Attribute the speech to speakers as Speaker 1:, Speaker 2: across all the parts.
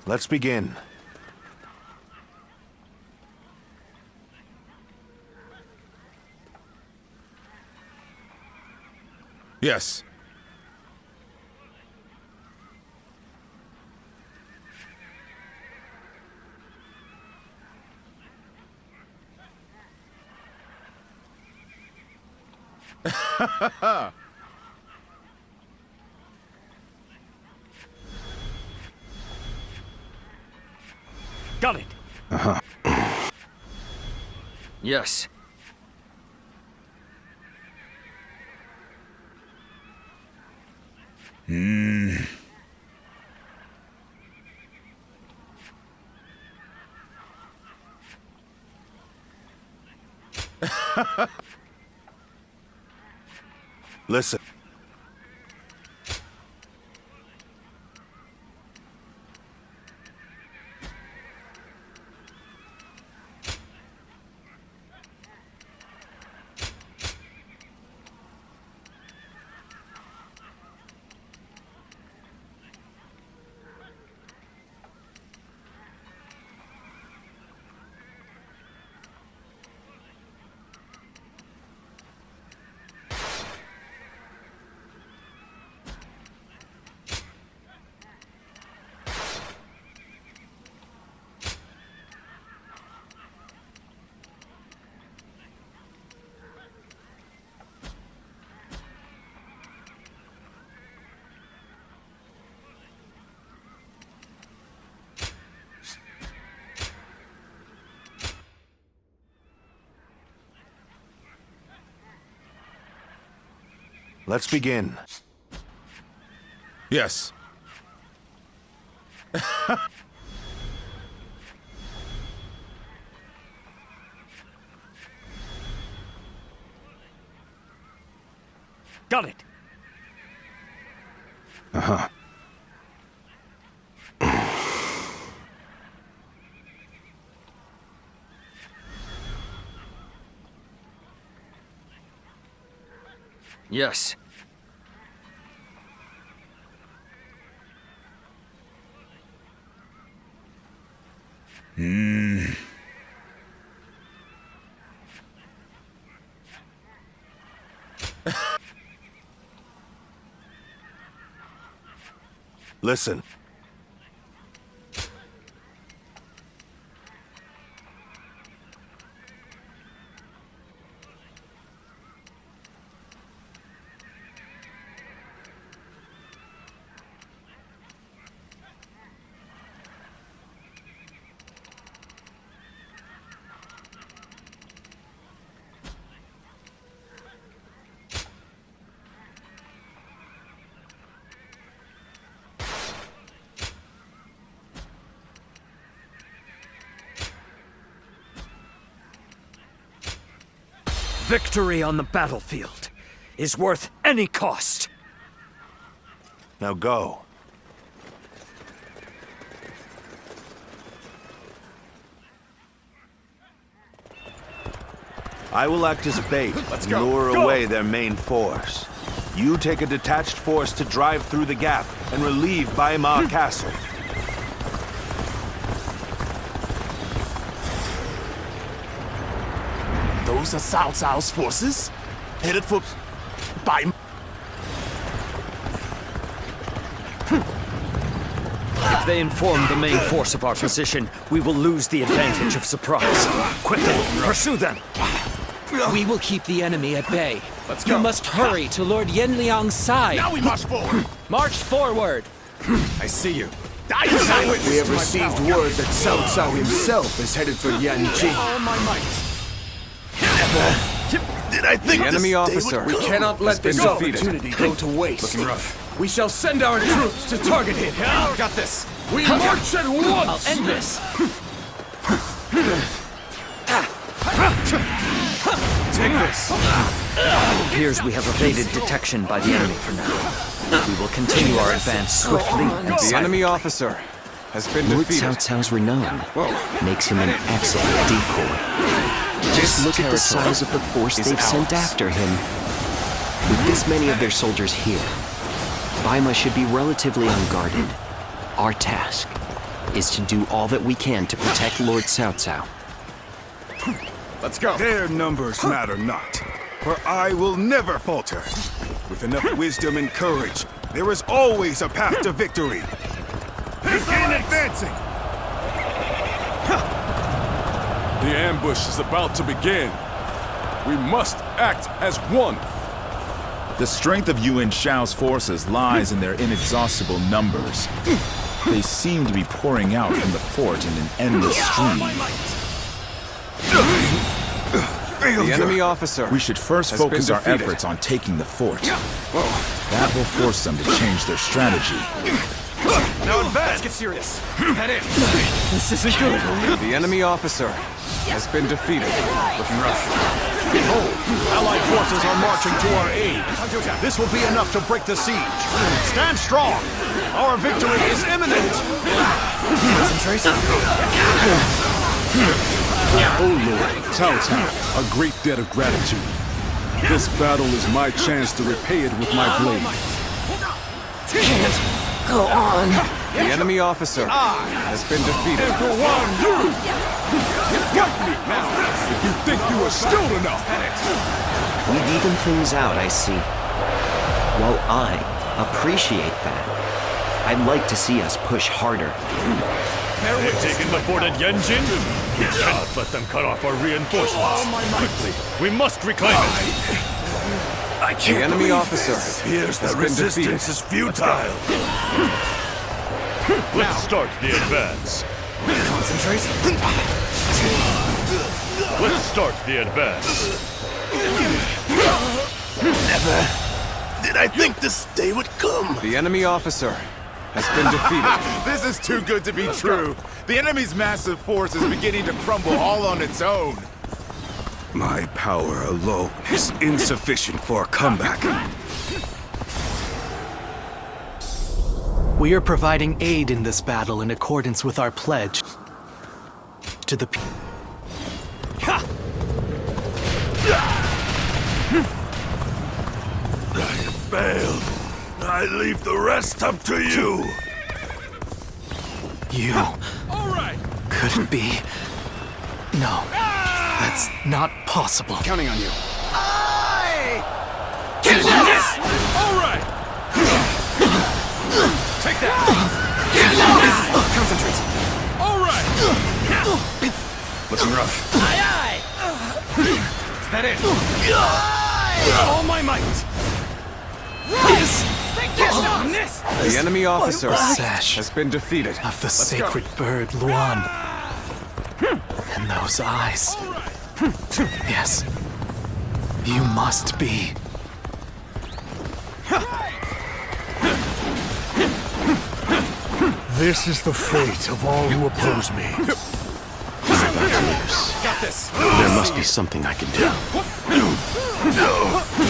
Speaker 1: Let's begin.
Speaker 2: Yes.
Speaker 3: Got it.
Speaker 4: Yes.
Speaker 1: Listen. Let's begin.
Speaker 2: Yes.
Speaker 3: Got it.
Speaker 4: Yes.
Speaker 1: Listen.
Speaker 3: Victory on the battlefield is worth any cost.
Speaker 1: Now go. I will act as bait and lure away their main force. You take a detached force to drive through the gap and relieve Baimar Castle.
Speaker 5: Those are Cao Cao's forces, headed for Bai.
Speaker 3: If they inform the main force of our position, we will lose the advantage of surprise. Quickly, pursue them!
Speaker 6: We will keep the enemy at bay.
Speaker 5: Let's go.
Speaker 6: You must hurry to Lord Yenliang's side.
Speaker 5: Now we march forward.
Speaker 6: March forward.
Speaker 5: I see you. We have received word that Cao Cao himself is headed for Yanji. All my might. Did I think
Speaker 7: The enemy officer.
Speaker 5: We cannot let this
Speaker 7: defeated.
Speaker 5: opportunity go to waste.
Speaker 7: Looking rough.
Speaker 5: We shall send our troops to target him.
Speaker 7: Got this.
Speaker 5: We march at once.
Speaker 6: I'll end this.
Speaker 7: Take this.
Speaker 3: It appears we have evaded detection by the enemy for now. We will continue our advance swiftly and
Speaker 7: The
Speaker 3: silently.
Speaker 7: enemy officer has been
Speaker 2: Lord
Speaker 7: defeated.
Speaker 2: Cao Cao's renown makes him an excellent decoy. Just look at the size of the force they've sent after him. With this many of their soldiers here, Baima should be relatively unguarded. Our task is to do all that we can to protect Lord Cao Cao.
Speaker 7: Let's go.
Speaker 5: Their numbers matter not, for I will never falter. With enough wisdom and courage, there is always a path to victory. Begin advancing!
Speaker 8: The ambush is about to begin. We must act as one.
Speaker 9: The strength of Yuan Shao's forces lies in their inexhaustible numbers. They seem to be pouring out from the fort in an endless stream.
Speaker 7: The enemy officer.
Speaker 9: We should first
Speaker 7: has
Speaker 9: focus
Speaker 7: been
Speaker 9: our
Speaker 7: defeated.
Speaker 9: efforts on taking the fort. That will force them to change their strategy.
Speaker 7: Now advance. Let's get serious. Head in. This isn't good. The enemy officer has been defeated. Looking rough.
Speaker 1: Behold, Allied forces are marching to our aid. This will be enough to break the siege. Stand strong. Our victory is imminent.
Speaker 8: Oh Lord, Cao Cao, a great debt of gratitude. This battle is my chance to repay it with my blade.
Speaker 7: The enemy officer has been defeated.
Speaker 8: You think you are skilled enough?
Speaker 2: We've evened things out, I see. While I appreciate that, I'd like to see us push harder.
Speaker 10: They've taken the fort at Yanjin. We cannot let them cut off our reinforcements. Quickly, we must reclaim it.
Speaker 7: The enemy officer
Speaker 1: Appears
Speaker 7: has
Speaker 1: the
Speaker 7: been defeated.
Speaker 1: resistance is futile.
Speaker 10: Let's start the advance.
Speaker 7: Concentrate.
Speaker 10: Let's start the advance.
Speaker 1: Never did I think this day would come.
Speaker 7: The enemy officer has been defeated.
Speaker 11: This is too good to be true. The enemy's massive force is beginning to crumble all on its own.
Speaker 5: My power alone is insufficient for a comeback.
Speaker 6: We are providing aid in this battle in accordance with our pledge to the people.
Speaker 1: I have failed. I leave the rest up to you.
Speaker 6: You couldn't be. No, that's not possible.
Speaker 7: Counting on you.
Speaker 10: Take that!
Speaker 7: Concentrate.
Speaker 10: Looking rough.
Speaker 7: Is that it?
Speaker 10: All my might!
Speaker 7: The enemy officer
Speaker 6: Sash
Speaker 7: has been defeated.
Speaker 6: of the sacred bird Luan. And those eyes. Yes, you must be.
Speaker 1: This is the fate of all who oppose me.
Speaker 7: Got this.
Speaker 1: There must be something I can do.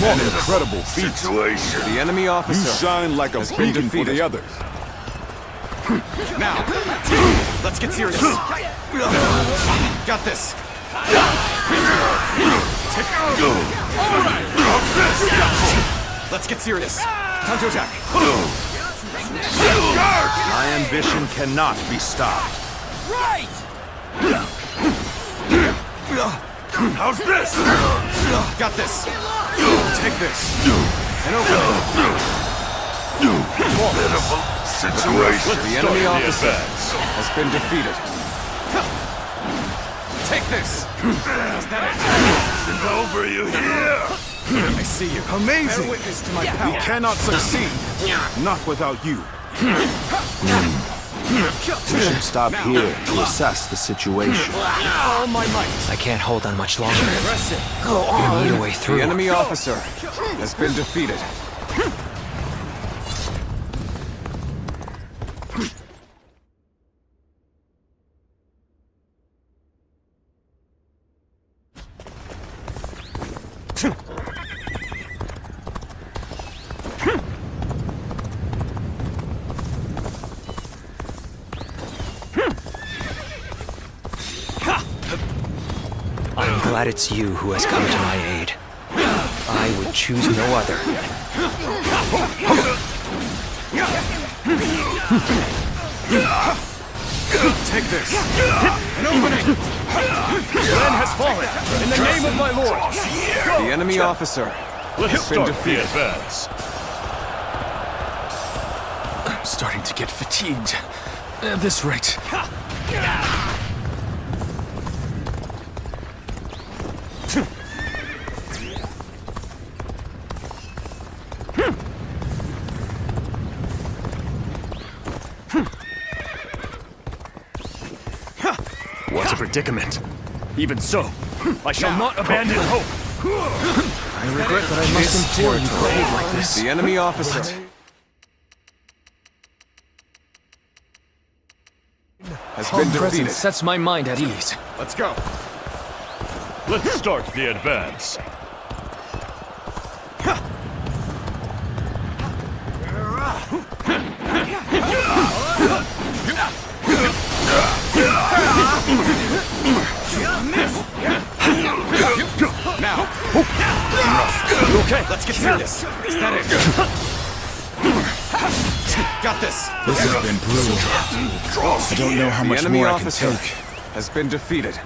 Speaker 8: An incredible feat.
Speaker 1: Situation.
Speaker 7: The enemy
Speaker 8: You
Speaker 7: officer
Speaker 8: shine like a
Speaker 7: has been
Speaker 8: beacon for
Speaker 7: defeated.
Speaker 8: the others.
Speaker 7: Now, let's get serious. Got this. Let's get serious. Time to attack.
Speaker 1: My ambition cannot be stopped. How's this?
Speaker 7: Got this. Take this. And open
Speaker 1: Pitiful situation.
Speaker 7: it. The enemy
Speaker 10: The
Speaker 7: officer
Speaker 10: advance.
Speaker 7: has been defeated. Take this. Is that
Speaker 1: It's over, you hear?
Speaker 7: it? I see you.
Speaker 5: Amazing!
Speaker 7: Bear witness to my
Speaker 5: We
Speaker 7: power.
Speaker 5: cannot succeed. Not without you.
Speaker 1: We should stop here to assess the situation.
Speaker 7: All my might.
Speaker 6: I can't hold on much longer.
Speaker 7: Go on.
Speaker 6: We need a way through.
Speaker 7: The enemy officer has been defeated.
Speaker 4: glad it's you who has come to my aid. I would choose no other.
Speaker 7: Take this. An opening!
Speaker 10: Glenn has fallen! In the name of my lord!
Speaker 7: The enemy officer
Speaker 10: Let's
Speaker 7: has been
Speaker 10: start the
Speaker 7: defeated.
Speaker 10: advance.
Speaker 6: I'm starting to get fatigued. At this rate.
Speaker 10: What a predicament. Even so, I shall not abandon hope.
Speaker 6: I regret that I must implore you for aid like this.
Speaker 7: The enemy officer has
Speaker 6: Calm
Speaker 7: been defeated.
Speaker 6: presence sets my mind at ease.
Speaker 10: Let's go. Let's start the advance.
Speaker 7: Now,
Speaker 10: Okay, let's get serious.
Speaker 7: is that it? Got this.
Speaker 9: This has been brutal. I don't know how
Speaker 7: The
Speaker 9: much
Speaker 7: enemy
Speaker 9: more I can
Speaker 7: officer
Speaker 9: take.
Speaker 7: has been defeated.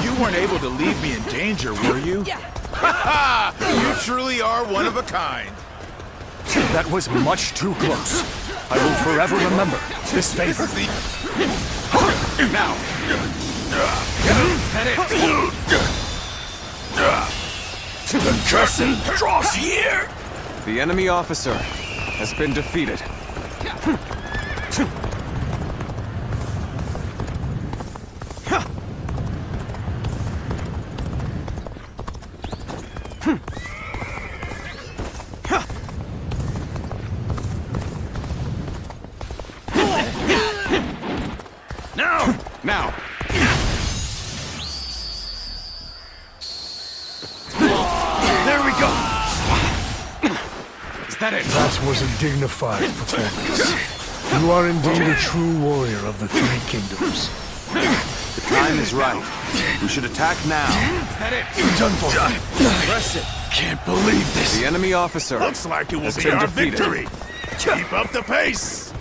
Speaker 11: You weren't able to leave me in danger, were you? You truly are one of a kind.
Speaker 10: That was much too close. I will forever remember this favor.
Speaker 7: Now,
Speaker 10: The curtain draws here.
Speaker 7: the enemy officer has been defeated. Now,
Speaker 10: There we go.
Speaker 7: is that it?
Speaker 12: That was a dignified performance. You are indeed a true warrior of the Three Kingdoms.
Speaker 1: The time is right. We should attack now.
Speaker 7: Is that it?
Speaker 12: Done for.
Speaker 7: Press it.
Speaker 12: Can't believe this.
Speaker 7: The enemy officer
Speaker 11: Looks like it will
Speaker 7: has
Speaker 11: be
Speaker 7: been
Speaker 11: our
Speaker 7: defeated.
Speaker 11: victory. Keep up the pace.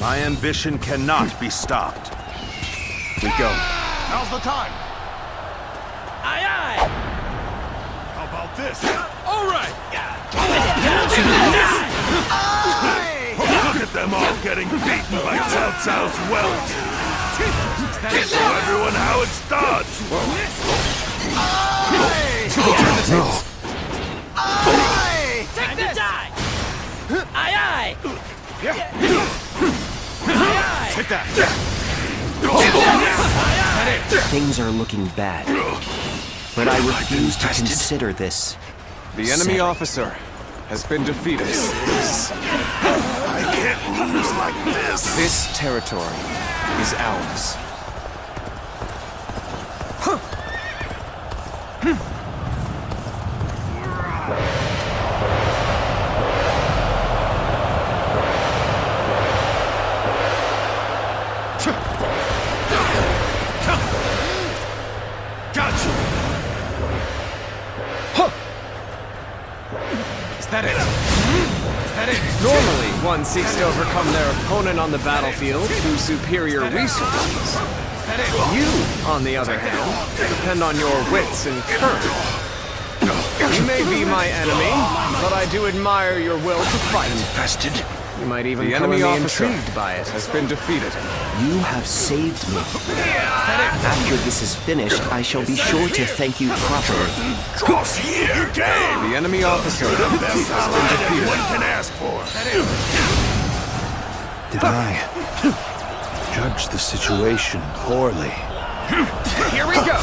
Speaker 1: My ambition cannot be stopped.
Speaker 7: We go.
Speaker 11: Now's the time.
Speaker 3: Aye, aye!
Speaker 11: How about this?
Speaker 10: All right.
Speaker 11: Look at them all getting beaten by Cao Cao's welt. Show everyone how it's done.
Speaker 3: Take this! Die! Aye, aye!
Speaker 7: Take that.
Speaker 2: Things are looking bad. But I refuse to consider this.
Speaker 7: The enemy officer has been defeated.
Speaker 11: I can't lose like this.
Speaker 7: This territory is ours.
Speaker 11: Gotcha.
Speaker 7: Is that it? Is that it? Normally, one seeks to overcome their opponent on the battlefield through superior resources. You, on the other hand, depend on your wits and courage. You may be my enemy, but I do admire your will to fight.
Speaker 12: Infested.
Speaker 7: You might even come me intrigued by it. Has been defeated.
Speaker 2: You have saved me. After this is finished, I shall be sure to thank you properly.
Speaker 11: Cross here. You came.
Speaker 7: The enemy officer
Speaker 11: Best
Speaker 7: has been
Speaker 11: ally
Speaker 7: defeated.
Speaker 11: anyone can ask for.
Speaker 1: Did I judge the situation poorly?
Speaker 7: Here we go.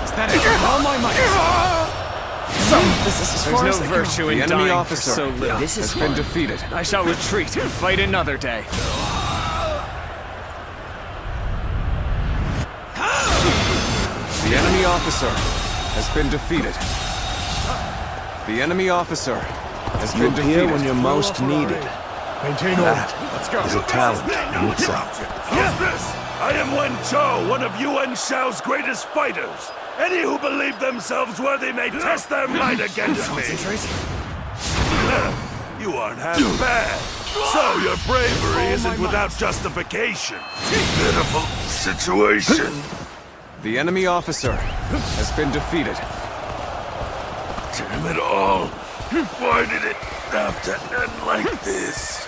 Speaker 7: Is that it? All my might. This is as far as no virtue in dying officer so little.
Speaker 2: This
Speaker 7: has
Speaker 2: is
Speaker 7: been defeated. I shall retreat and fight another day. The enemy officer has been defeated. The enemy officer has
Speaker 1: You
Speaker 7: been
Speaker 1: appear
Speaker 7: defeated.
Speaker 1: when you're most needed.
Speaker 12: Maintain order.
Speaker 1: That is a talent in itself.
Speaker 13: I am Wen Chou, one of Yuan Shao's greatest fighters. Any who believe themselves worthy may test their might against me. You aren't half bad. So your bravery isn't without justification. Pitiful situation.
Speaker 7: The enemy officer has been defeated.
Speaker 13: Damn it all. Why did it have to end like this?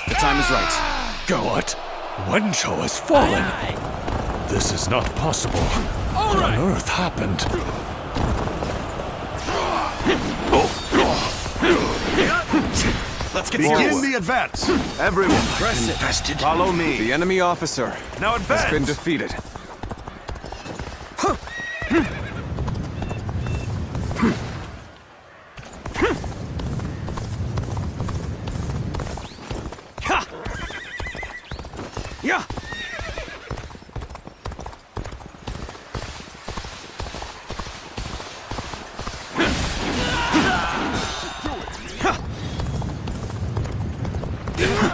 Speaker 7: The time is right.
Speaker 10: Go. What? Wen Chou has fallen. This is not possible. What on earth happened?
Speaker 13: Let's
Speaker 1: Begin
Speaker 13: the advance.
Speaker 1: Everyone,
Speaker 13: Infested.
Speaker 1: follow me.
Speaker 7: The enemy officer
Speaker 13: Now advance.
Speaker 7: has been defeated.
Speaker 3: Yeah.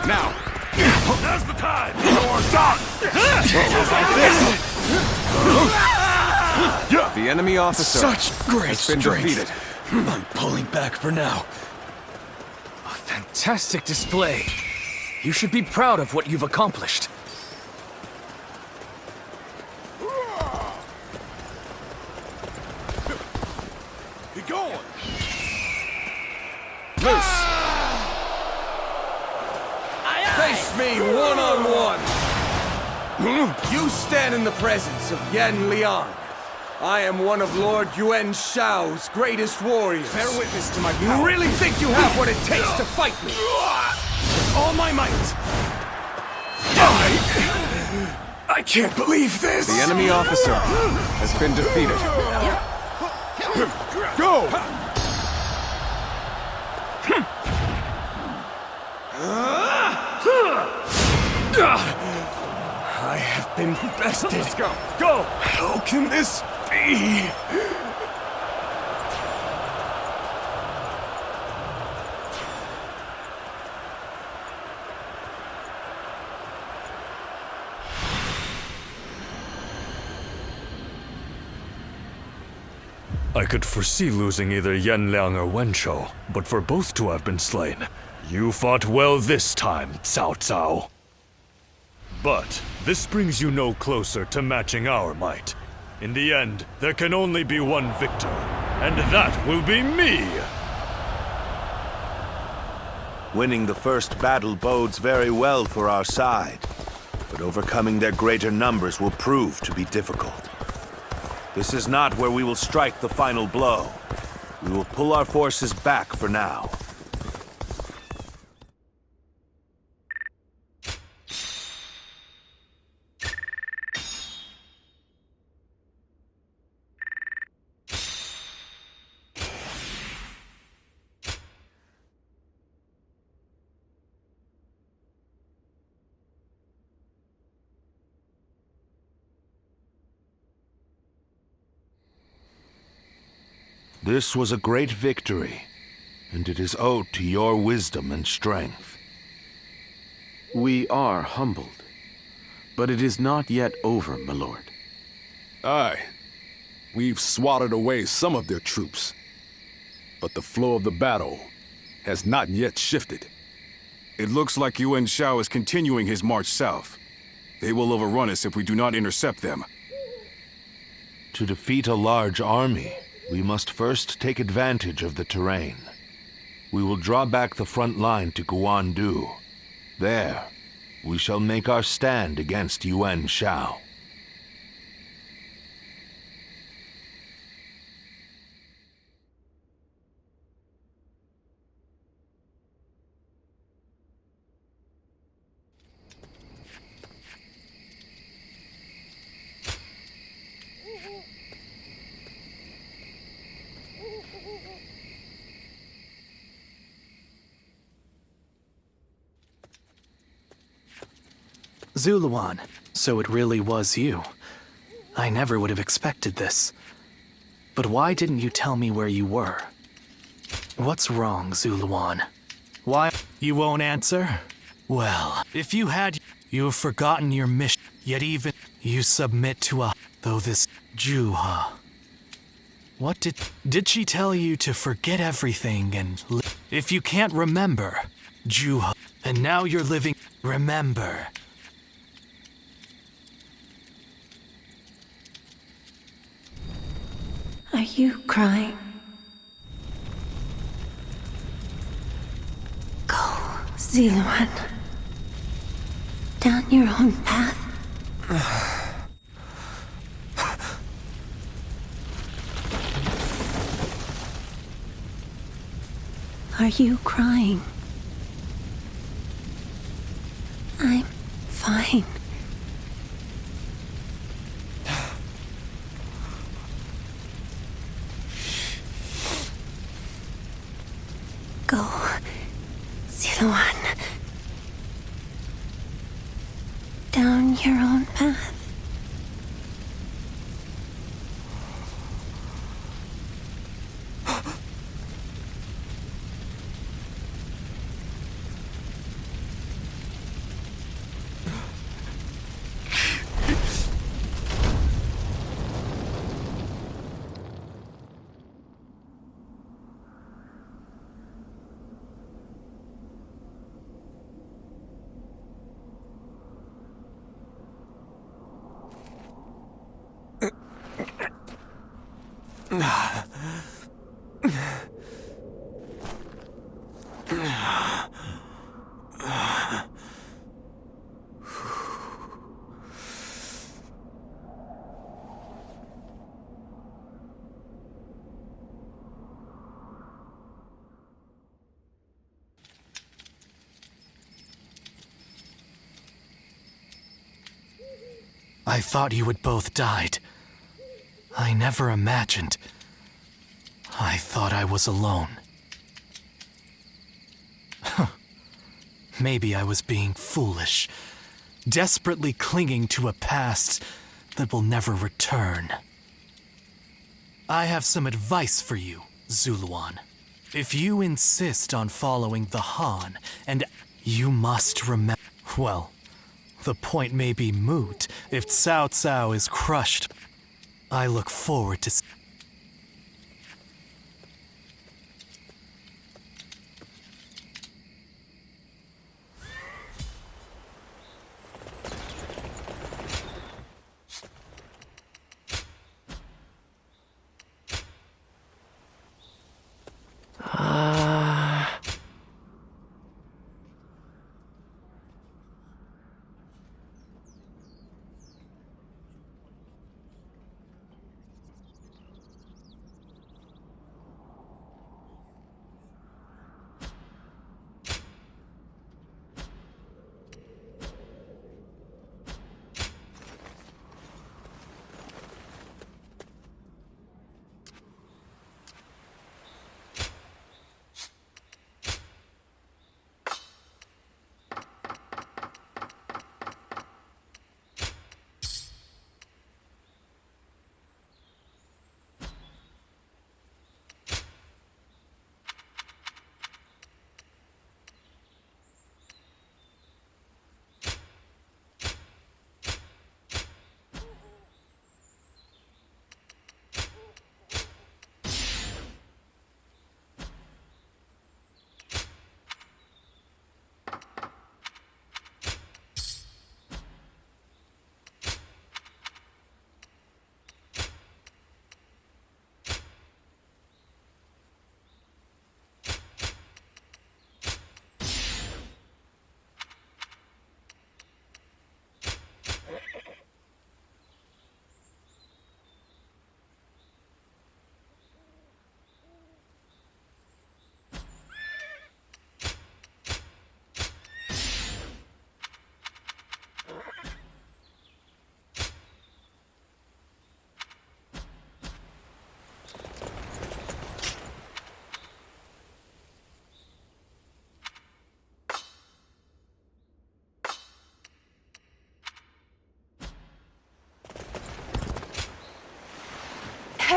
Speaker 7: Now,
Speaker 13: Now's the time. You're done.
Speaker 7: the enemy officer
Speaker 3: Such great
Speaker 7: has been
Speaker 3: strength.
Speaker 7: defeated.
Speaker 3: I'm pulling back for now. A fantastic display. You should be proud of what you've accomplished.
Speaker 13: Be going.
Speaker 7: Loose. Face me one-on-one. You stand in the presence of Yan Liang. I am one of Lord Yuan Shao's greatest warriors. Bear witness to my power. You really think you have what it takes to fight me? With all my might.
Speaker 13: I can't believe this.
Speaker 7: The enemy officer has been defeated.
Speaker 13: Go.
Speaker 7: I have been bested.
Speaker 13: Let's go. Go. How can this be?
Speaker 10: I could foresee losing either Yan Liang or Wen Chou, but for both to have been slain, you fought well this time, Cao Cao. But this brings you no closer to matching our might. In the end, there can only be one victor, and that will be me!
Speaker 1: Winning the first battle bodes very well for our side, but overcoming their greater numbers will prove to be difficult. This is not where we will strike the final blow. We will pull our forces back for now. This was a great victory, and it is owed to your wisdom and strength.
Speaker 14: We are humbled, but it is not yet over, my lord.
Speaker 8: Aye. We've swatted away some of their troops, but the flow of the battle has not yet shifted.
Speaker 5: It looks like Yuan Shao is continuing his march south. They will overrun us if we do not intercept them.
Speaker 1: To defeat a large army, we must first take advantage of the terrain. We will draw back the front line to Guandu. There, we shall make our stand against Yuan Shao.
Speaker 6: Zuluan, so it really was you. I never would have expected this. But why didn't you tell me where you were? What's wrong, Zuluan? Why? You won't answer? Well, if you had, you have forgotten your mission, yet even you submit to a, though this Juha. What did she tell you to forget everything and if you can't remember, Juha, and now you're living, remember.
Speaker 15: Are you crying? Go, Zuluan. Down your own path. Are you crying? I'm fine. Go, Zuluan. Down your own path.
Speaker 6: I thought you had both died. I never imagined. I thought I was alone. Maybe I was being foolish, desperately clinging to a past that will never return. I have some advice for you, Zuluan. If you insist on following the Han, and you must remember, well, the point may be moot if Cao Cao is crushed. I look forward to...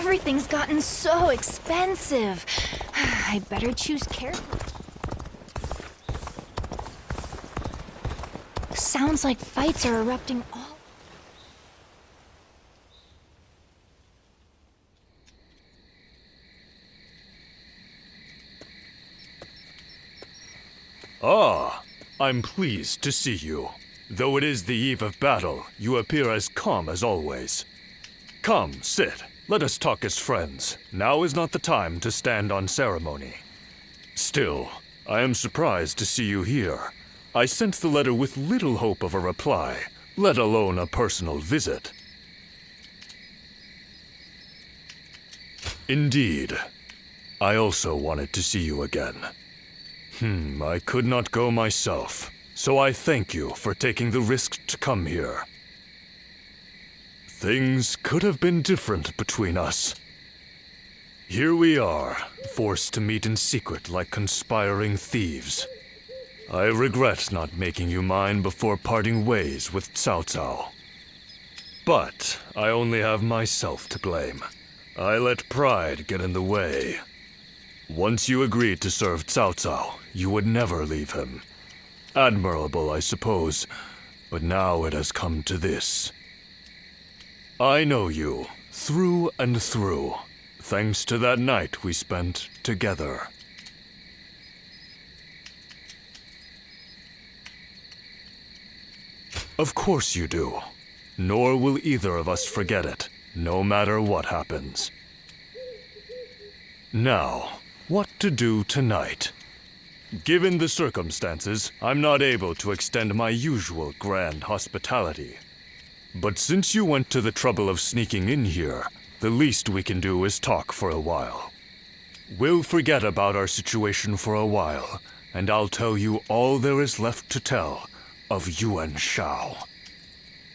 Speaker 16: Everything's gotten so expensive. I better choose carefully. Sounds like fights are erupting all.
Speaker 10: Ah, I'm pleased to see you. Though it is the eve of battle, you appear as calm as always. Come, sit. Let us talk as friends. Now is not the time to stand on ceremony. Still, I am surprised to see you here. I sent the letter with little hope of a reply, let alone a personal visit. Indeed. I also wanted to see you again. I could not go myself, so I thank you for taking the risk to come here. Things could have been different between us. Here we are, forced to meet in secret like conspiring thieves. I regret not making you mine before parting ways with Cao Cao. But I only have myself to blame. I let pride get in the way. Once you agreed to serve Cao Cao, you would never leave him. Admirable, I suppose, but now it has come to this. I know you, through and through, thanks to that night we spent together. Of course you do. Nor will either of us forget it, no matter what happens. Now, what to do tonight? Given the circumstances, I'm not able to extend my usual grand hospitality. But since you went to the trouble of sneaking in here, the least we can do is talk for a while. We'll forget about our situation for a while, and I'll tell you all there is left to tell of Yuan Shao.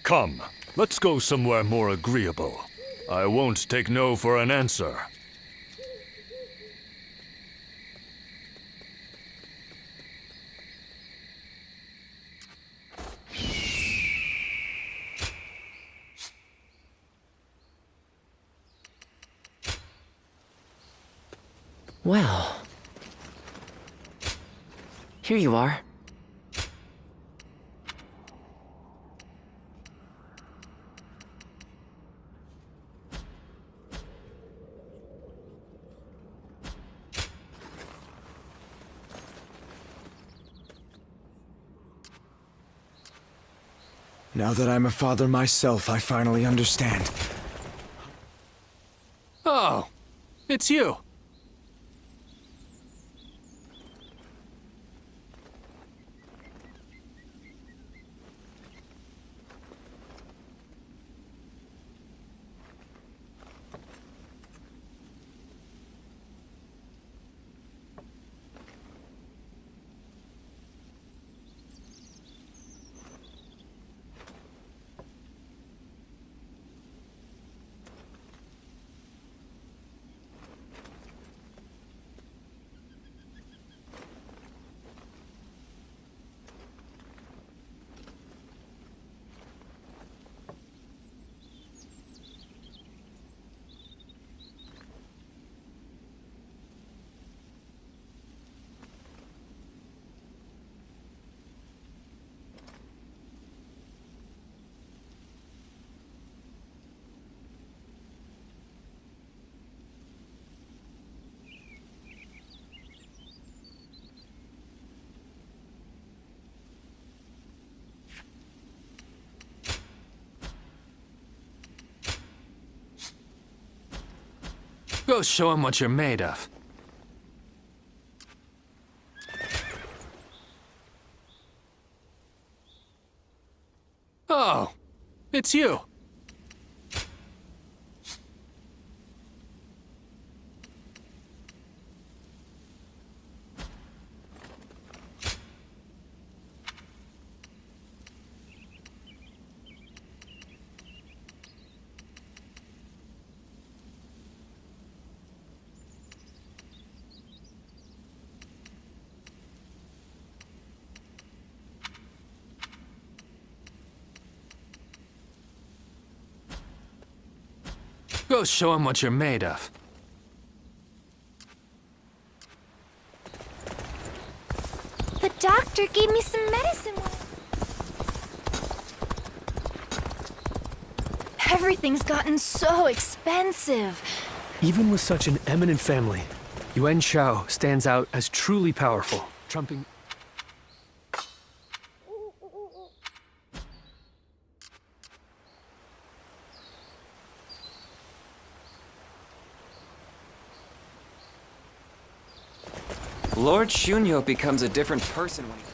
Speaker 10: Come, let's go somewhere more agreeable. I won't take no for an answer.
Speaker 2: Well, here you are.
Speaker 17: Now that I'm a father myself, I finally understand.
Speaker 6: Oh, it's you. Go show him what you're made of. Oh, it's you. Go show him what you're made of.
Speaker 16: The doctor gave me some medicine. Everything's gotten so expensive.
Speaker 3: Even with such an eminent family, Yuan Shao stands out as truly powerful, trumping...
Speaker 2: Lord Shunyo becomes a different person when he...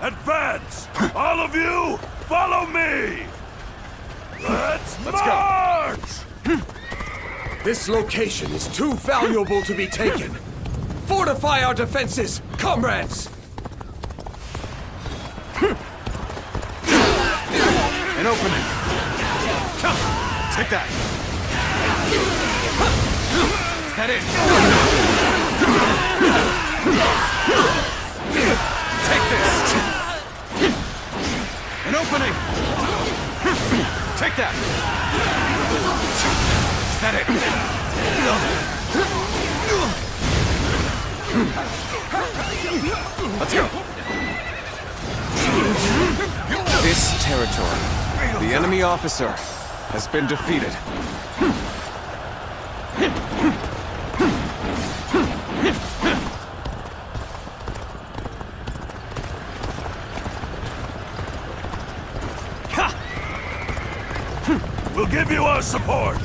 Speaker 13: Advance! All of you, follow me! Let's march!
Speaker 18: This location is too valuable to be taken. Fortify our defenses, comrades!
Speaker 5: An opening. Come, take that.
Speaker 18: Head in. Take this.
Speaker 5: An opening. Take that.
Speaker 18: Head in.
Speaker 5: Let's go.
Speaker 7: This territory, the enemy officer, has been defeated.
Speaker 13: We'll give you our support!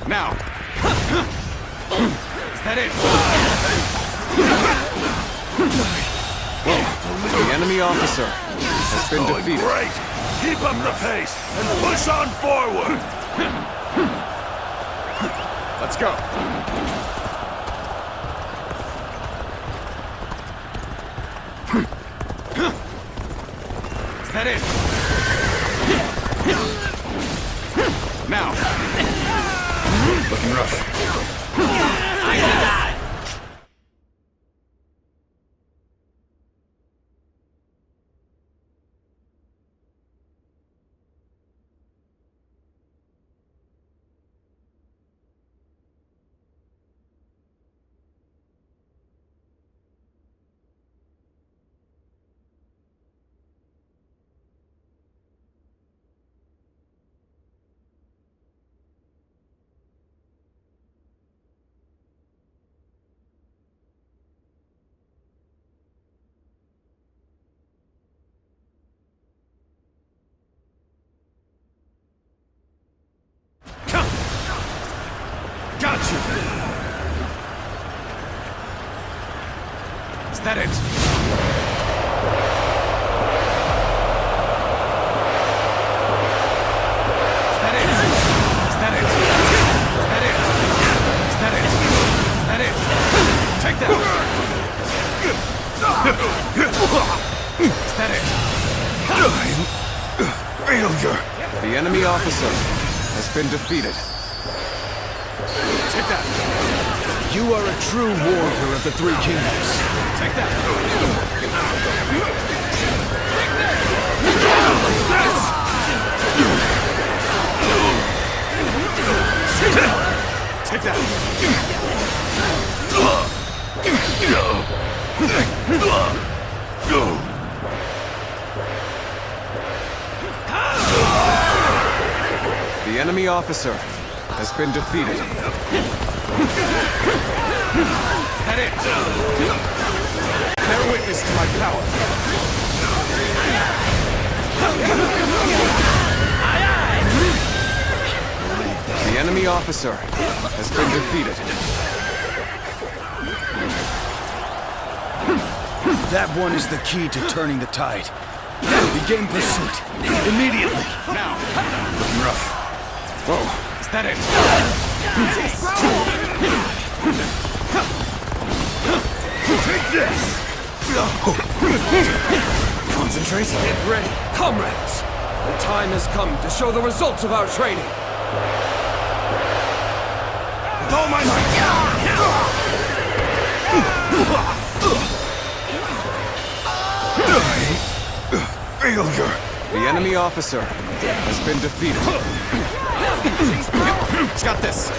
Speaker 5: Now!
Speaker 18: Is that it?
Speaker 7: The enemy officer has been defeated.
Speaker 13: Great! Keep up the pace and push on forward!
Speaker 5: Let's go.
Speaker 18: Is that it?
Speaker 5: Now! Looking rough.
Speaker 18: I can die!
Speaker 5: Got you!
Speaker 18: Is that it? Is that it? Is that it? Is that it? Is that it? Is that it? Take that! Is that it?
Speaker 5: Failure!
Speaker 7: The enemy officer has been defeated.
Speaker 18: Take that! You are a true warrior of the Three Kingdoms. Take that!
Speaker 5: Take that!
Speaker 7: The enemy officer has been defeated.
Speaker 18: That it!
Speaker 5: Bear witness to my power.
Speaker 7: The enemy officer has been defeated.
Speaker 18: That one is the key to turning the tide. Begin pursuit. Immediately. Now. Looking rough. Whoa. Is that it?
Speaker 13: Take this!
Speaker 18: Concentrate. Get ready. Comrades! The time has come to show the results of our training.
Speaker 13: With all my might!
Speaker 5: Failure!
Speaker 7: The enemy officer has been defeated. Got this.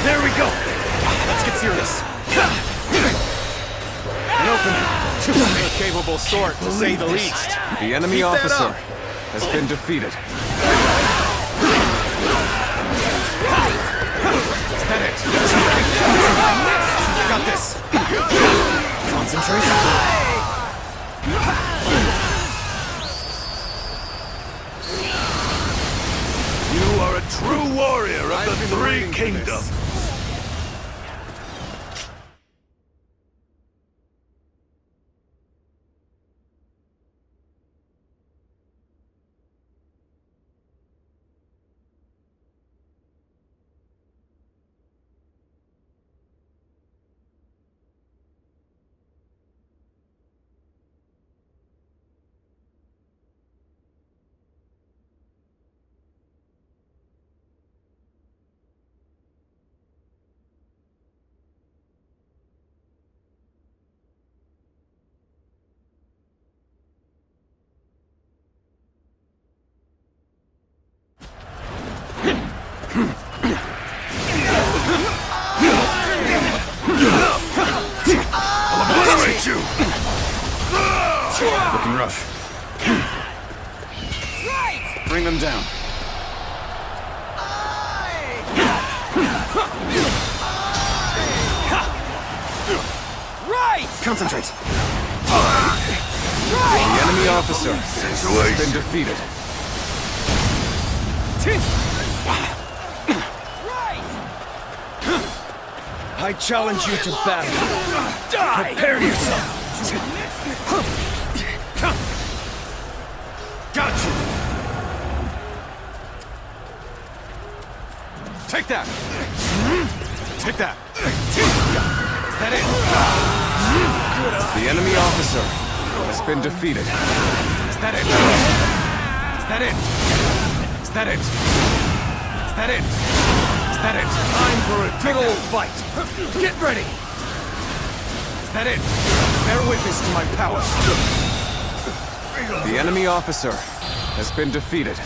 Speaker 13: There we go!
Speaker 7: Let's get serious. An opening. A capable sort, to say the least. The enemy officer has been defeated. Is that it? Got this. Concentration.
Speaker 13: You are a true warrior of the Three Kingdoms.
Speaker 18: Looking rough. Bring them down.
Speaker 7: Right! Concentrate. The enemy officer has been defeated.
Speaker 18: I challenge you to battle. Prepare yourself.
Speaker 7: Got you! Take that! Take that! Is that it? The enemy officer has been defeated. Is that it? Is that it? Is that it? Is that it? Is that it? Time for a good old fight! Get ready! Is that it? Bear witness to my power. The enemy officer has been defeated.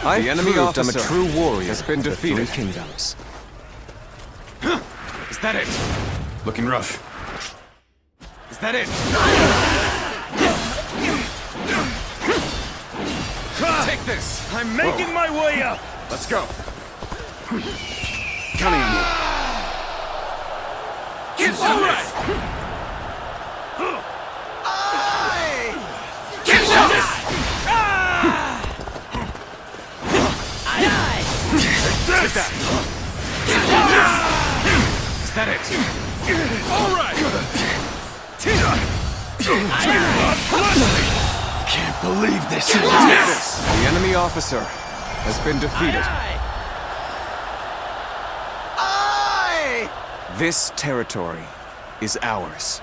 Speaker 7: The enemy officer, I'm a true warrior, has been defeated. Three Kingdoms. Is that it?
Speaker 18: Looking rough.
Speaker 7: Is that it? Take this!
Speaker 13: I'm making my way up!
Speaker 18: Let's go. Counting on you.
Speaker 13: Get all right!
Speaker 18: Get down! that? Is that it? All right!
Speaker 3: Can't believe this.
Speaker 7: The enemy officer has been defeated. This territory is ours.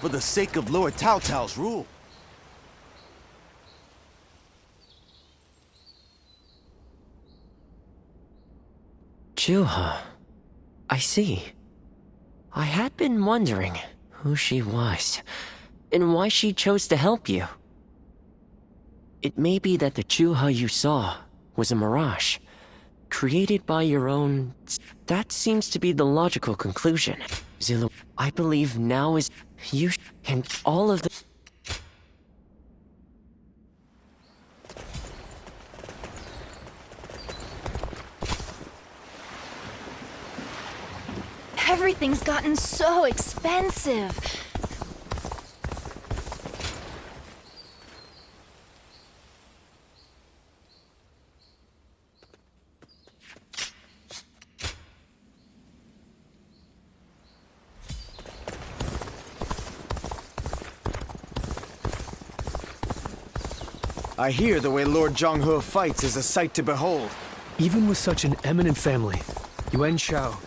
Speaker 11: For the sake of Lord Tao Tao's rule.
Speaker 2: Juha. I see. I had been wondering who she was, and why she chose to help you. It may be that the Juha you saw was a mirage, created by your own... That seems to be the logical conclusion. Zulu, I believe now is you and all of the...
Speaker 16: Everything's gotten so expensive.
Speaker 17: I hear the way Lord Zhonghe fights is a sight to behold.
Speaker 6: Even with such an eminent family, Yuan Shao...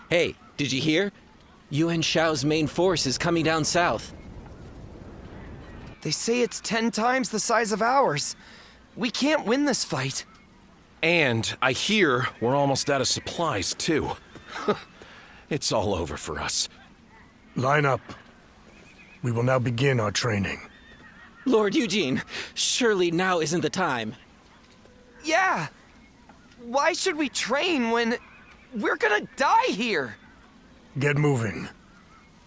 Speaker 4: Hey, did you hear? Yuan Shao's main force is coming down south.
Speaker 19: They say it's 10 times the size of ours. We can't win this fight.
Speaker 18: And I hear we're almost out of supplies, too. It's all over for us.
Speaker 12: Line up. We will now begin our training.
Speaker 4: Lord Eugene, surely now isn't the time.
Speaker 19: Yeah! Why should we train when we're gonna die here?
Speaker 12: Get moving.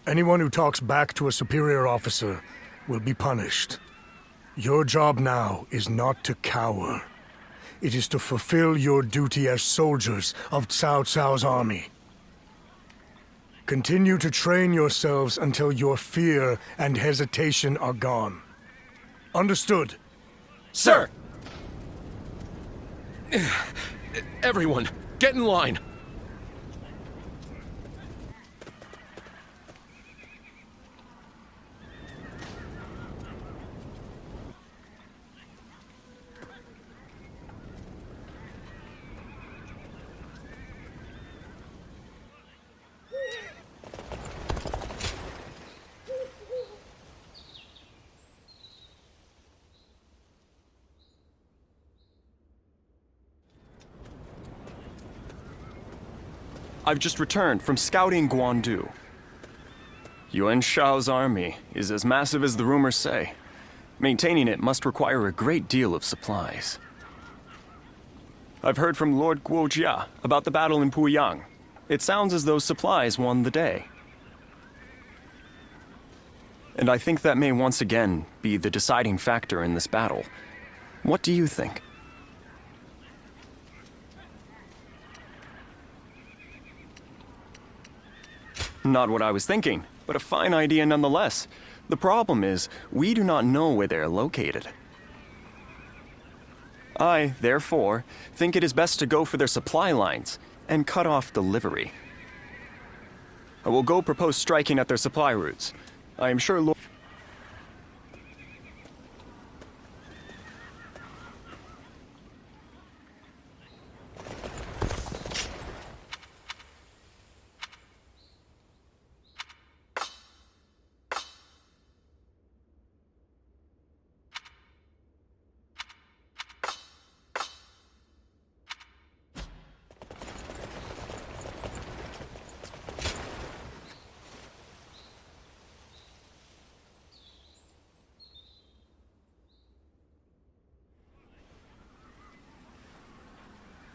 Speaker 12: Anyone who talks back to a superior officer will be punished. Your job now is not to cower. It is to fulfill your duty as soldiers of Cao Cao's army. Continue to train yourselves until your fear and hesitation are gone. Understood?
Speaker 18: Sir! Everyone, get in line.
Speaker 20: I've just returned from scouting Guandu. Yuan Shao's army is as massive as the rumors say. Maintaining it must require a great deal of supplies. I've heard from Lord Guojia about the battle in Puyang. It sounds as though supplies won the day. And I think that may once again be the deciding factor in this battle. What do you think? Not what I was thinking, but a fine idea nonetheless. The problem is, we do not know where they are located. I, therefore, think it is best to go for their supply lines and cut off delivery. I will go propose striking at their supply routes. I am sure Lord...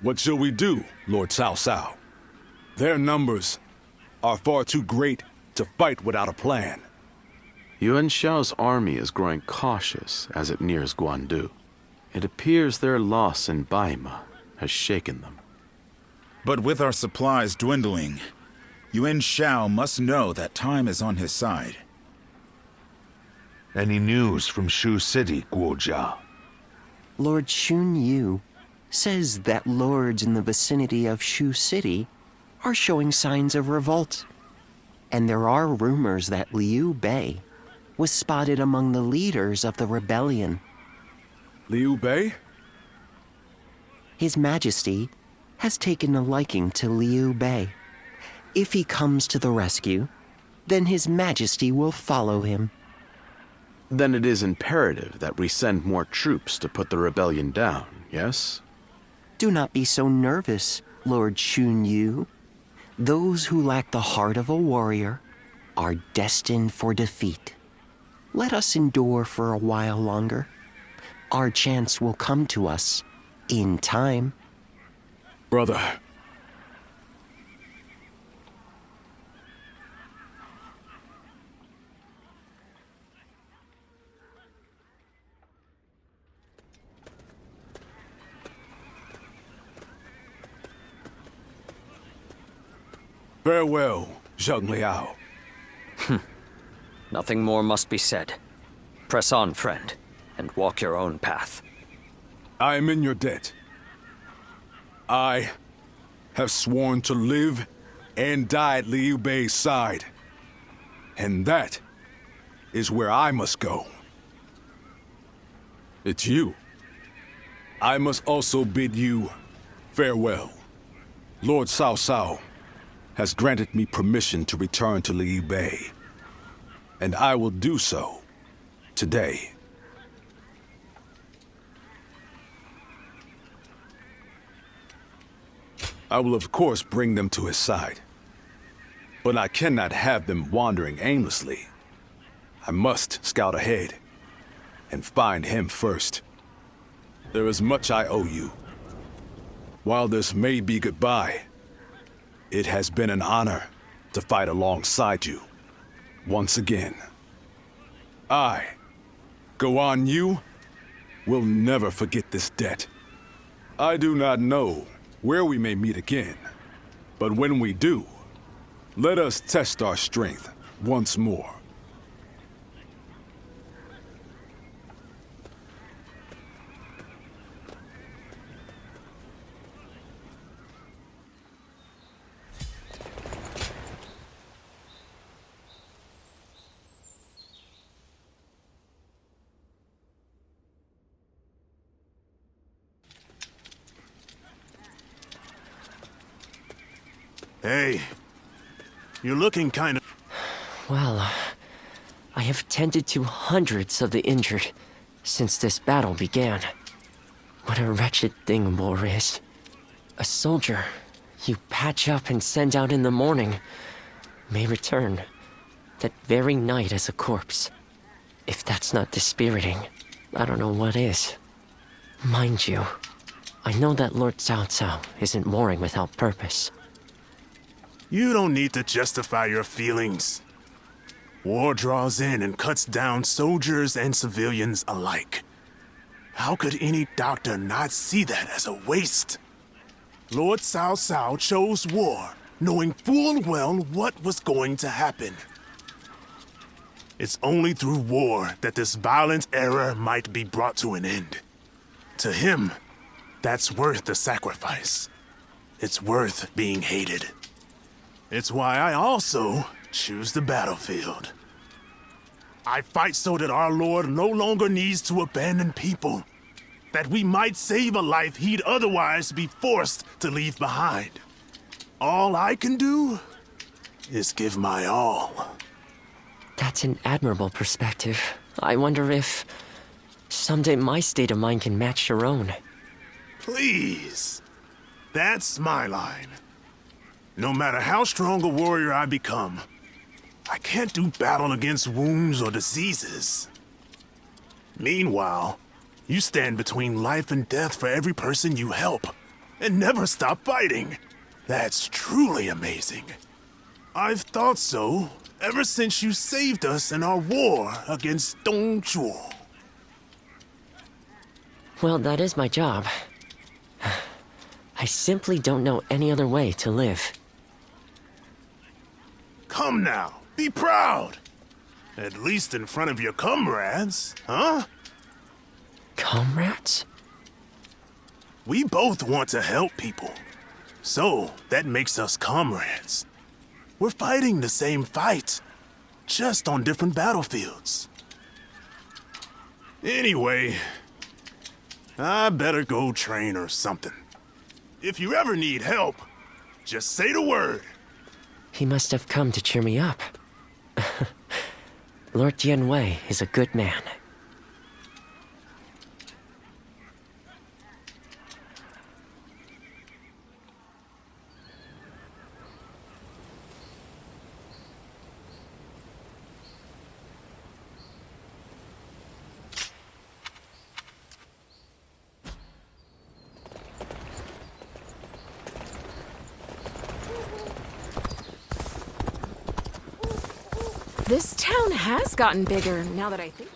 Speaker 8: What shall we do, Lord Cao Cao? Their numbers are far too great to fight without a plan.
Speaker 14: Yuan Shao's army is growing cautious as it nears Guandu. It appears their loss in Baima has shaken them.
Speaker 9: But with our supplies dwindling, Yuan Shao must know that time is on his side.
Speaker 1: Any news from Shu City, Guojia?
Speaker 2: Lord Xun Yu says that lords in the vicinity of Shu City are showing signs of revolt. And there are rumors that Liu Bei was spotted among the leaders of the rebellion.
Speaker 8: Liu Bei?
Speaker 2: His Majesty has taken a liking to Liu Bei. If he comes to the rescue, then His Majesty will follow him.
Speaker 14: Then it is imperative that we send more troops to put the rebellion down, yes?
Speaker 2: Do not be so nervous, Lord Xun Yu. Those who lack the heart of a warrior are destined for defeat. Let us endure for a while longer. Our chance will come to us in time.
Speaker 8: Brother. Farewell, Zheng Liao.
Speaker 4: Nothing more must be said. Press on, friend, and walk your own path.
Speaker 8: I am in your debt. I have sworn to live and die at Liu Bei's side. And that is where I must go. It's you. I must also bid you farewell. Lord Cao Cao has granted me permission to return to Liu Bei, and I will do so today. I will of course bring them to his side, but I cannot have them wandering aimlessly. I must scout ahead and find him first. There is much I owe you. While this may be goodbye, it has been an honor to fight alongside you once again. I, Guan Yu, will never forget this debt. I do not know where we may meet again, but when we do, let us test our strength once more.
Speaker 13: Hey, you're looking kind of...
Speaker 21: Well, I have tended to hundreds of the injured since this battle began. What a wretched thing war is. A soldier you patch up and send out in the morning may return that very night as a corpse. If that's not dispiriting, I don't know what is. Mind you, I know that Lord Cao Cao isn't warring without purpose.
Speaker 13: You don't need to justify your feelings. War draws in and cuts down soldiers and civilians alike. How could any doctor not see that as a waste? Lord Cao Cao chose war, knowing full well what was going to happen. It's only through war that this violent era might be brought to an end. To him, that's worth the sacrifice. It's worth being hated. It's why I also choose the battlefield. I fight so that our Lord no longer needs to abandon people, that we might save a life he'd otherwise be forced to leave behind. All I can do is give my all.
Speaker 21: That's an admirable perspective. I wonder if someday my state of mind can match your own.
Speaker 13: Please. That's my line. No matter how strong a warrior I become, I can't do battle against wounds or diseases. Meanwhile, you stand between life and death for every person you help, and never stop fighting. That's truly amazing. I've thought so ever since you saved us in our war against Dongzhuo.
Speaker 21: Well, that is my job. I simply don't know any other way to live.
Speaker 13: Come now, be proud. At least in front of your comrades, huh?
Speaker 21: Comrades?
Speaker 13: We both want to help people. So, that makes us comrades. We're fighting the same fight, just on different battlefields. Anyway, I better go train or something. If you ever need help, just say the word.
Speaker 21: He must have come to cheer me up. Lord Tianwei is a good man.
Speaker 15: This town has gotten bigger, now that I think.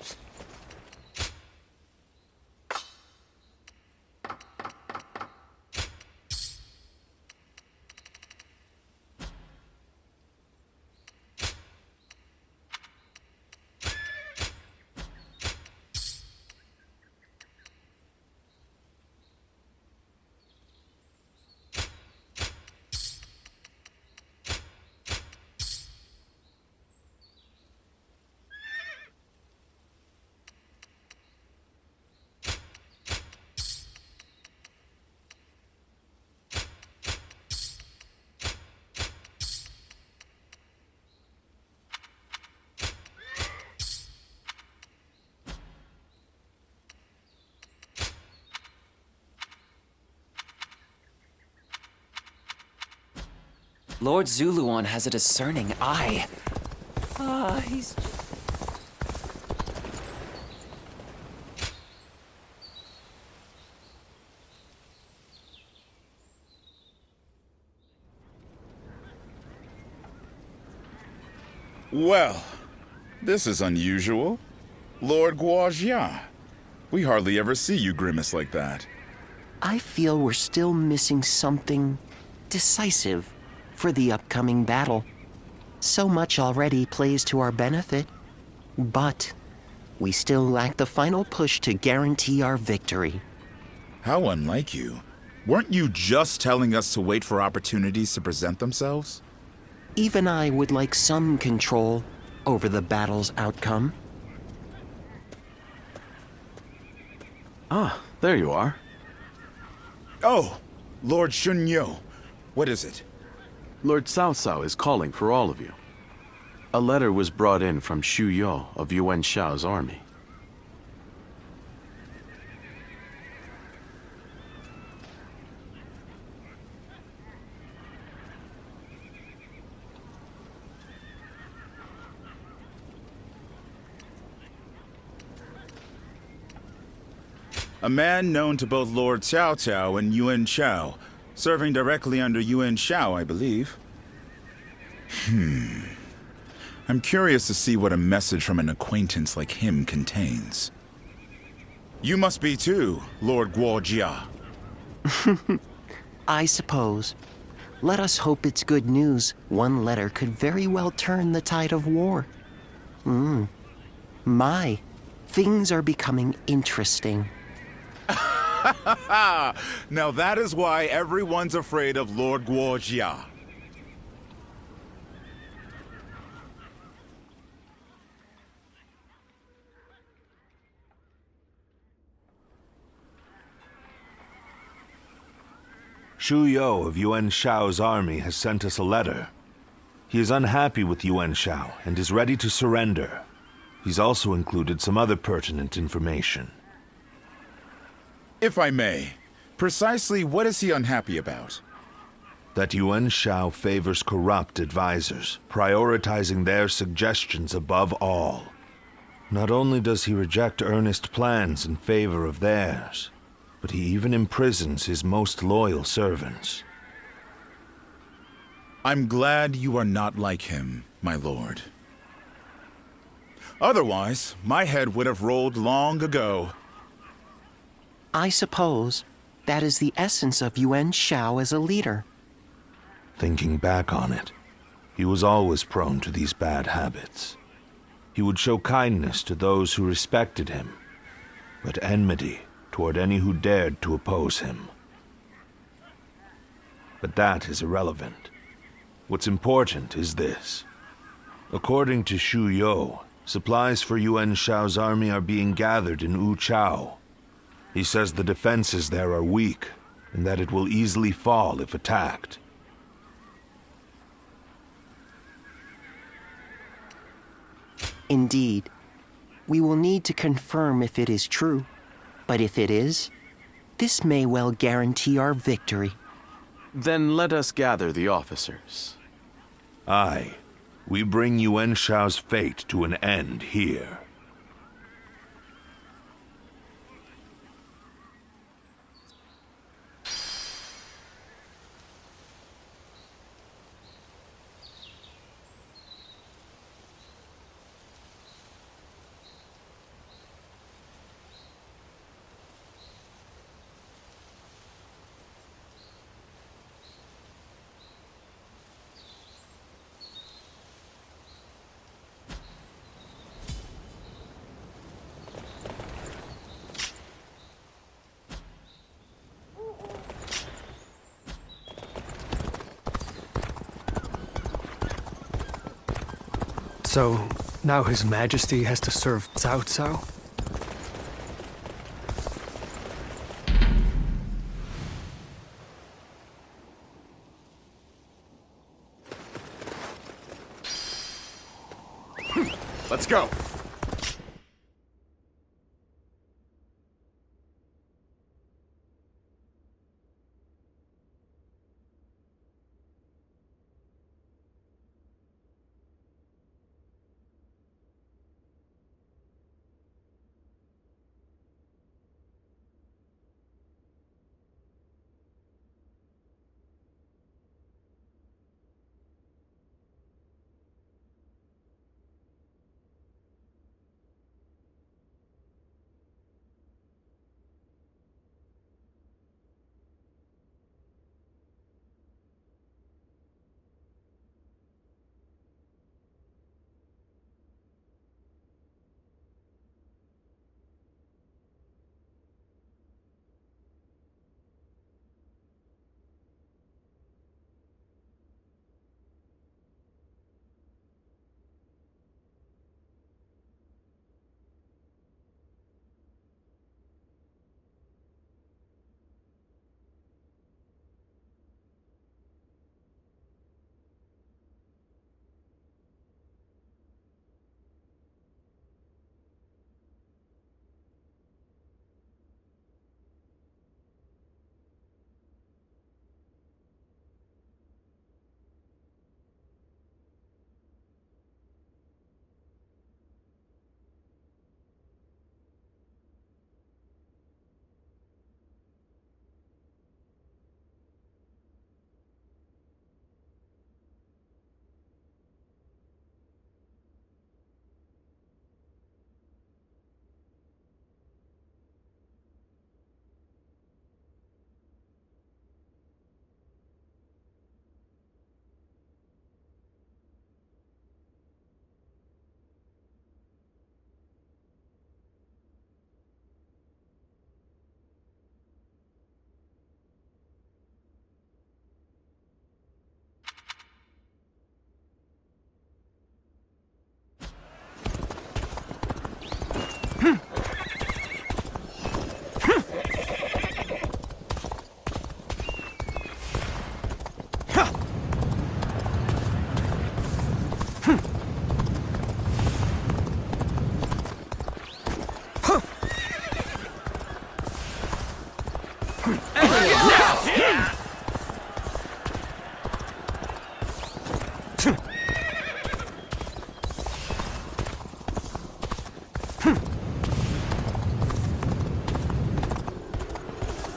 Speaker 22: Lord Zuluan has a discerning eye.
Speaker 15: He's...
Speaker 9: Well, this is unusual. Lord Guojia. We hardly ever see you grimace like that.
Speaker 2: I feel we're still missing something decisive for the upcoming battle. So much already plays to our benefit, but we still lack the final push to guarantee our victory.
Speaker 9: How unlike you. Weren't you just telling us to wait for opportunities to present themselves?
Speaker 2: Even I would like some control over the battle's outcome.
Speaker 14: Ah, there you are.
Speaker 9: Oh, Lord Shunyo. What is it?
Speaker 14: Lord Cao Cao is calling for all of you. A letter was brought in from Xu Yo of Yuan Shao's army.
Speaker 9: A man known to both Lord Cao Cao and Yuan Shao, serving directly under Yuan Shao, I believe. I'm curious to see what a message from an acquaintance like him contains. You must be too, Lord Guojia.
Speaker 2: I suppose. Let us hope it's good news. One letter could very well turn the tide of war. My, things are becoming interesting.
Speaker 9: Now that is why everyone's afraid of Lord Guojia.
Speaker 1: Xu Yo of Yuan Shao's army has sent us a letter. He is unhappy with Yuan Shao and is ready to surrender. He's also included some other pertinent information.
Speaker 9: If I may, precisely what is he unhappy about?
Speaker 1: That Yuan Shao favors corrupt advisors, prioritizing their suggestions above all. Not only does he reject earnest plans in favor of theirs, but he even imprisons his most loyal servants.
Speaker 11: I'm glad you are not like him, my lord. Otherwise, my head would have rolled long ago.
Speaker 2: I suppose that is the essence of Yuan Shao as a leader.
Speaker 1: Thinking back on it, he was always prone to these bad habits. He would show kindness to those who respected him, but enmity toward any who dared to oppose him. But that is irrelevant. What's important is this. According to Shu You, supplies for Yuan Shao's army are being gathered in Wu Chao. He says the defenses there are weak, and that it will easily fall if attacked.
Speaker 2: Indeed. We will need to confirm if it is true. But if it is, this may well guarantee our victory.
Speaker 14: Then let us gather the officers.
Speaker 1: Aye. We bring Yuan Shao's fate to an end here.
Speaker 6: So, now His Majesty has to serve Cao Cao?
Speaker 18: Let's go.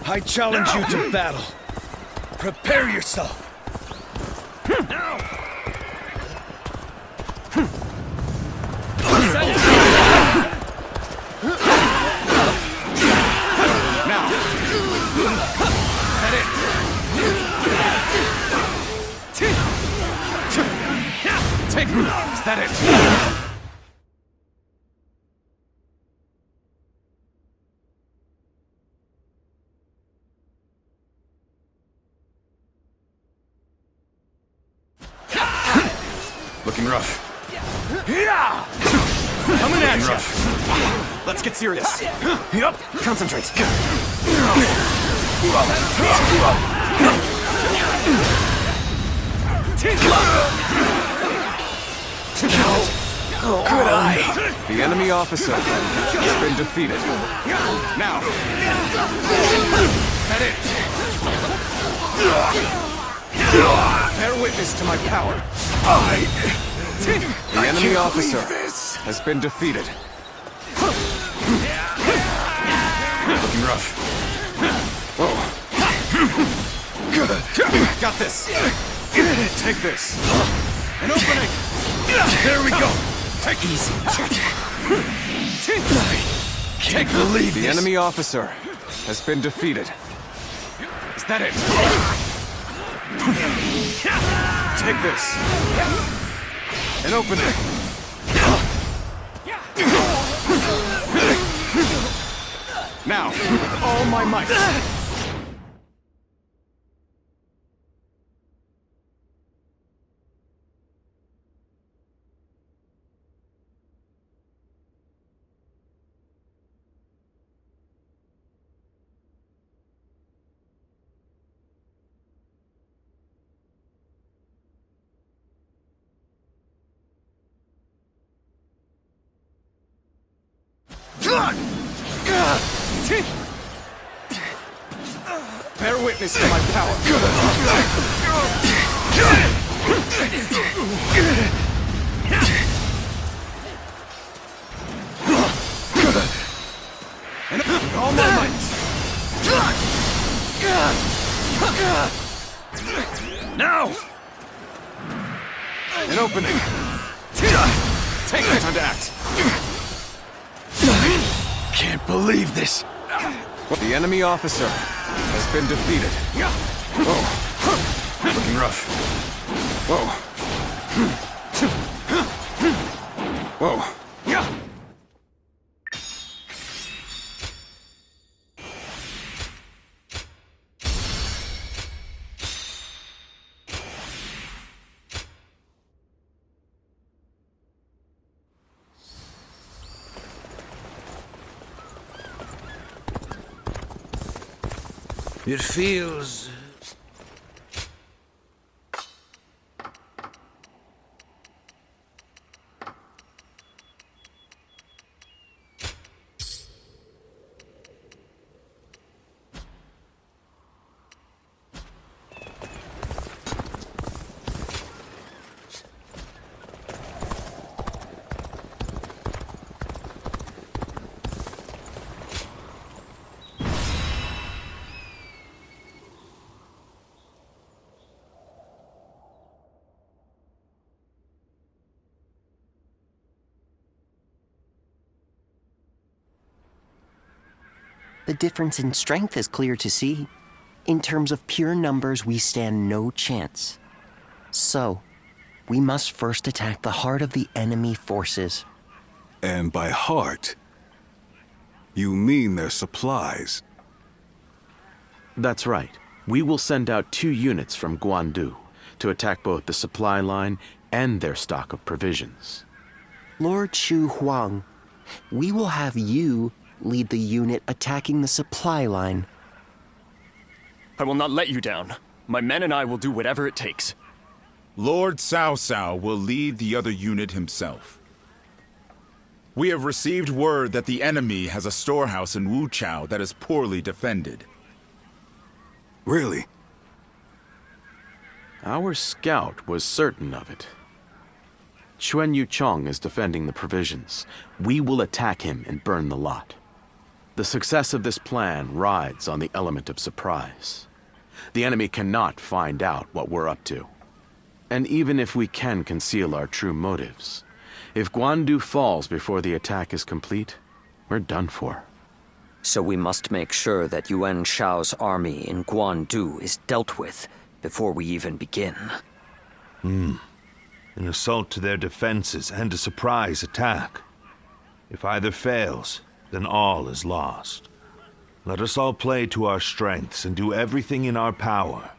Speaker 18: I challenge you to battle. Prepare yourself.
Speaker 3: Take me! Is that it?
Speaker 18: Looking rough.
Speaker 3: Coming at you! Let's get serious. Yup. Concentrate.
Speaker 7: Good eye! The enemy officer has been defeated. Now!
Speaker 3: That it?
Speaker 7: Bear witness to my power. The enemy officer has been defeated.
Speaker 18: Looking rough.
Speaker 7: Whoa. Got this. Take this.
Speaker 3: An opening!
Speaker 18: There we go.
Speaker 3: Take
Speaker 18: easy.
Speaker 3: Can't believe
Speaker 7: the enemy officer has been defeated.
Speaker 3: Is that it?
Speaker 7: Take this. An opening. Now, with all my might. Bear witness to my power.
Speaker 3: And with all my might. Now!
Speaker 7: An opening. Take it. Time to act.
Speaker 18: Can't believe this.
Speaker 7: The enemy officer has been defeated.
Speaker 18: Whoa. Looking rough.
Speaker 7: Whoa. Whoa.
Speaker 18: It feels...
Speaker 2: The difference in strength is clear to see. In terms of pure numbers, we stand no chance. So, we must first attack the heart of the enemy forces.
Speaker 8: And by heart, you mean their supplies?
Speaker 14: That's right. We will send out 2 units from Guandu to attack both the supply line and their stock of provisions.
Speaker 2: Lord Shu Huang, we will have you lead the unit attacking the supply line.
Speaker 20: I will not let you down. My men and I will do whatever it takes.
Speaker 9: Lord Cao Cao will lead the other unit himself. We have received word that the enemy has a storehouse in Wuchao that is poorly defended.
Speaker 8: Really?
Speaker 14: Our scout was certain of it. Chuan Yu Chong is defending the provisions. We will attack him and burn the lot. The success of this plan rides on the element of surprise. The enemy cannot find out what we're up to. And even if we can conceal our true motives, if Guandu falls before the attack is complete, we're done for.
Speaker 22: So we must make sure that Yuan Shao's army in Guandu is dealt with before we even begin.
Speaker 1: An assault to their defenses and a surprise attack. If either fails, then all is lost. Let us all play to our strengths and do everything in our power.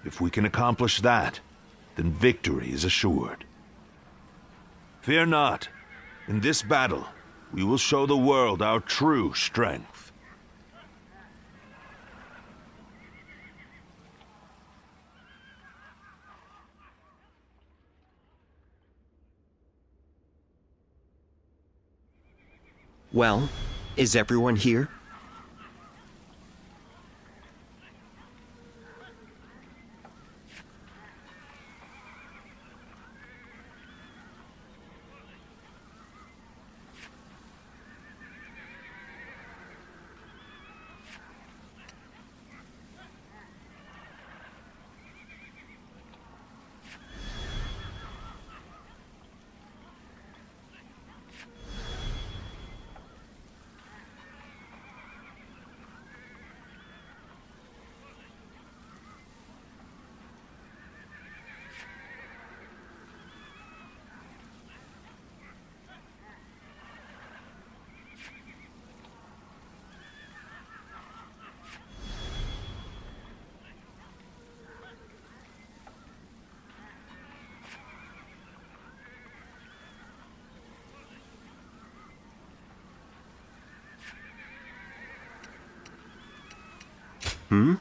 Speaker 1: If we can accomplish that, then victory is assured. Fear not. In this battle, we will show the world our true strength.
Speaker 2: Well, is everyone here? Hmm?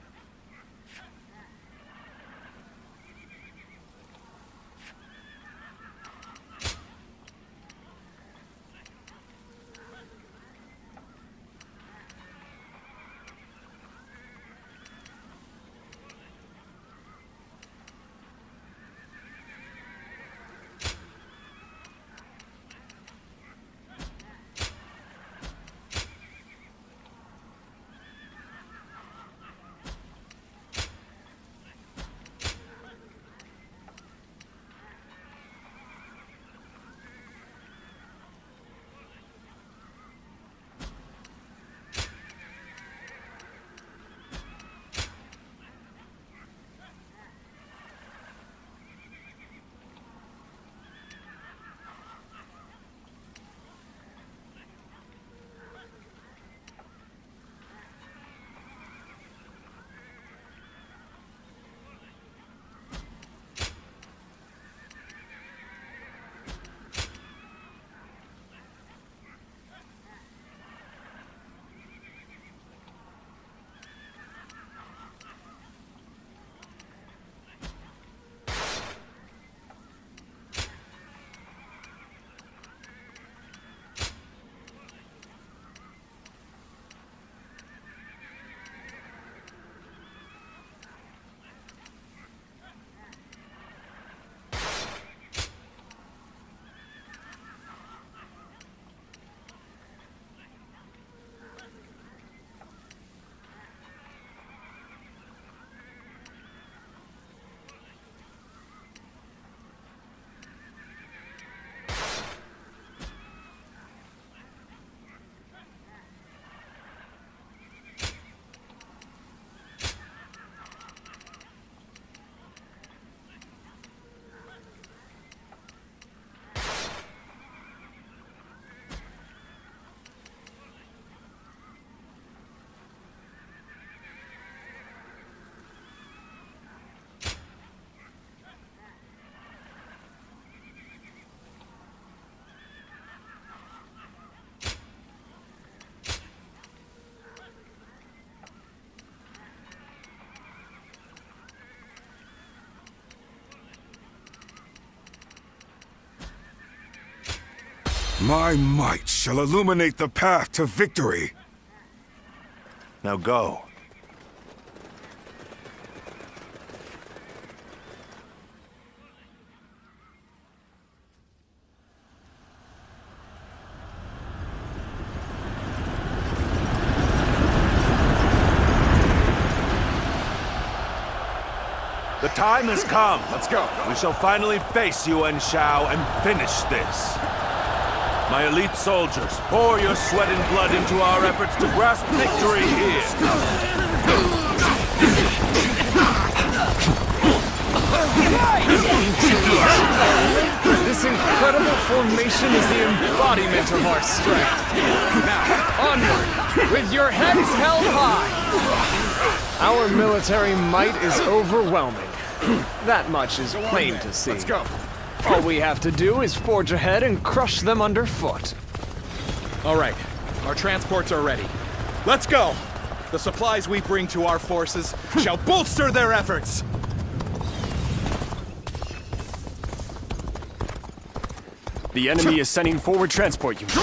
Speaker 5: My might shall illuminate the path to victory.
Speaker 1: Now go. The time has come.
Speaker 11: Let's go.
Speaker 1: We shall finally face Yuan Shao and finish this. My elite soldiers, pour your sweat and blood into our efforts to grasp victory here.
Speaker 7: This incredible formation is the embodiment of our strength. Now, onward, with your heads held high. Our military might is overwhelming. That much is plain to see.
Speaker 11: Let's go.
Speaker 7: All we have to do is forge ahead and crush them underfoot.
Speaker 18: All right, our transports are ready. Let's go! The supplies we bring to our forces shall bolster their efforts!
Speaker 20: The enemy is sending forward transport units.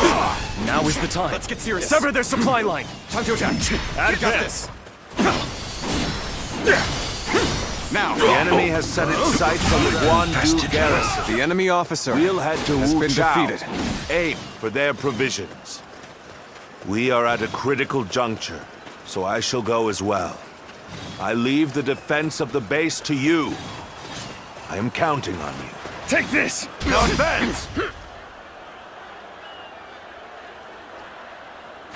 Speaker 20: Now is the time.
Speaker 18: Let's get serious.
Speaker 20: Sever their supply line.
Speaker 18: Time to attack.
Speaker 20: Advance.
Speaker 18: Now,
Speaker 1: The enemy has set its sights on the Guandu garrison.
Speaker 8: The enemy officer
Speaker 1: We'll head to
Speaker 8: has
Speaker 1: Wu
Speaker 8: been
Speaker 1: Chao.
Speaker 8: defeated.
Speaker 1: Aim for their provisions. We are at a critical juncture, so I shall go as well. I leave the defense of the base to you. I am counting on you.
Speaker 18: take this!
Speaker 1: Now advance!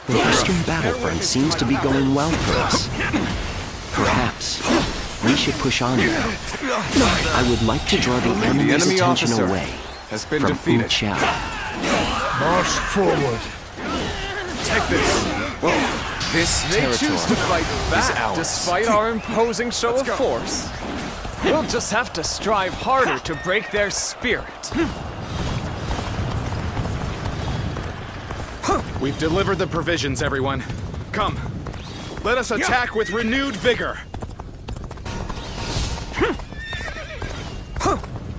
Speaker 2: The Eastern Battlefront seems to be going well for us. Perhaps we should push on now. I would like to draw the enemy's
Speaker 8: enemy
Speaker 2: attention
Speaker 8: officer
Speaker 2: away
Speaker 8: has been
Speaker 2: from
Speaker 8: defeated.
Speaker 2: Wu Chao.
Speaker 12: March forward.
Speaker 18: Take this! This
Speaker 7: They
Speaker 18: territory
Speaker 7: choose to fight
Speaker 18: is
Speaker 7: back
Speaker 18: ours.
Speaker 7: despite our imposing show of force. We'll just have to strive harder to break their spirit.
Speaker 18: We've delivered the provisions, everyone. Come, let us attack with renewed vigor.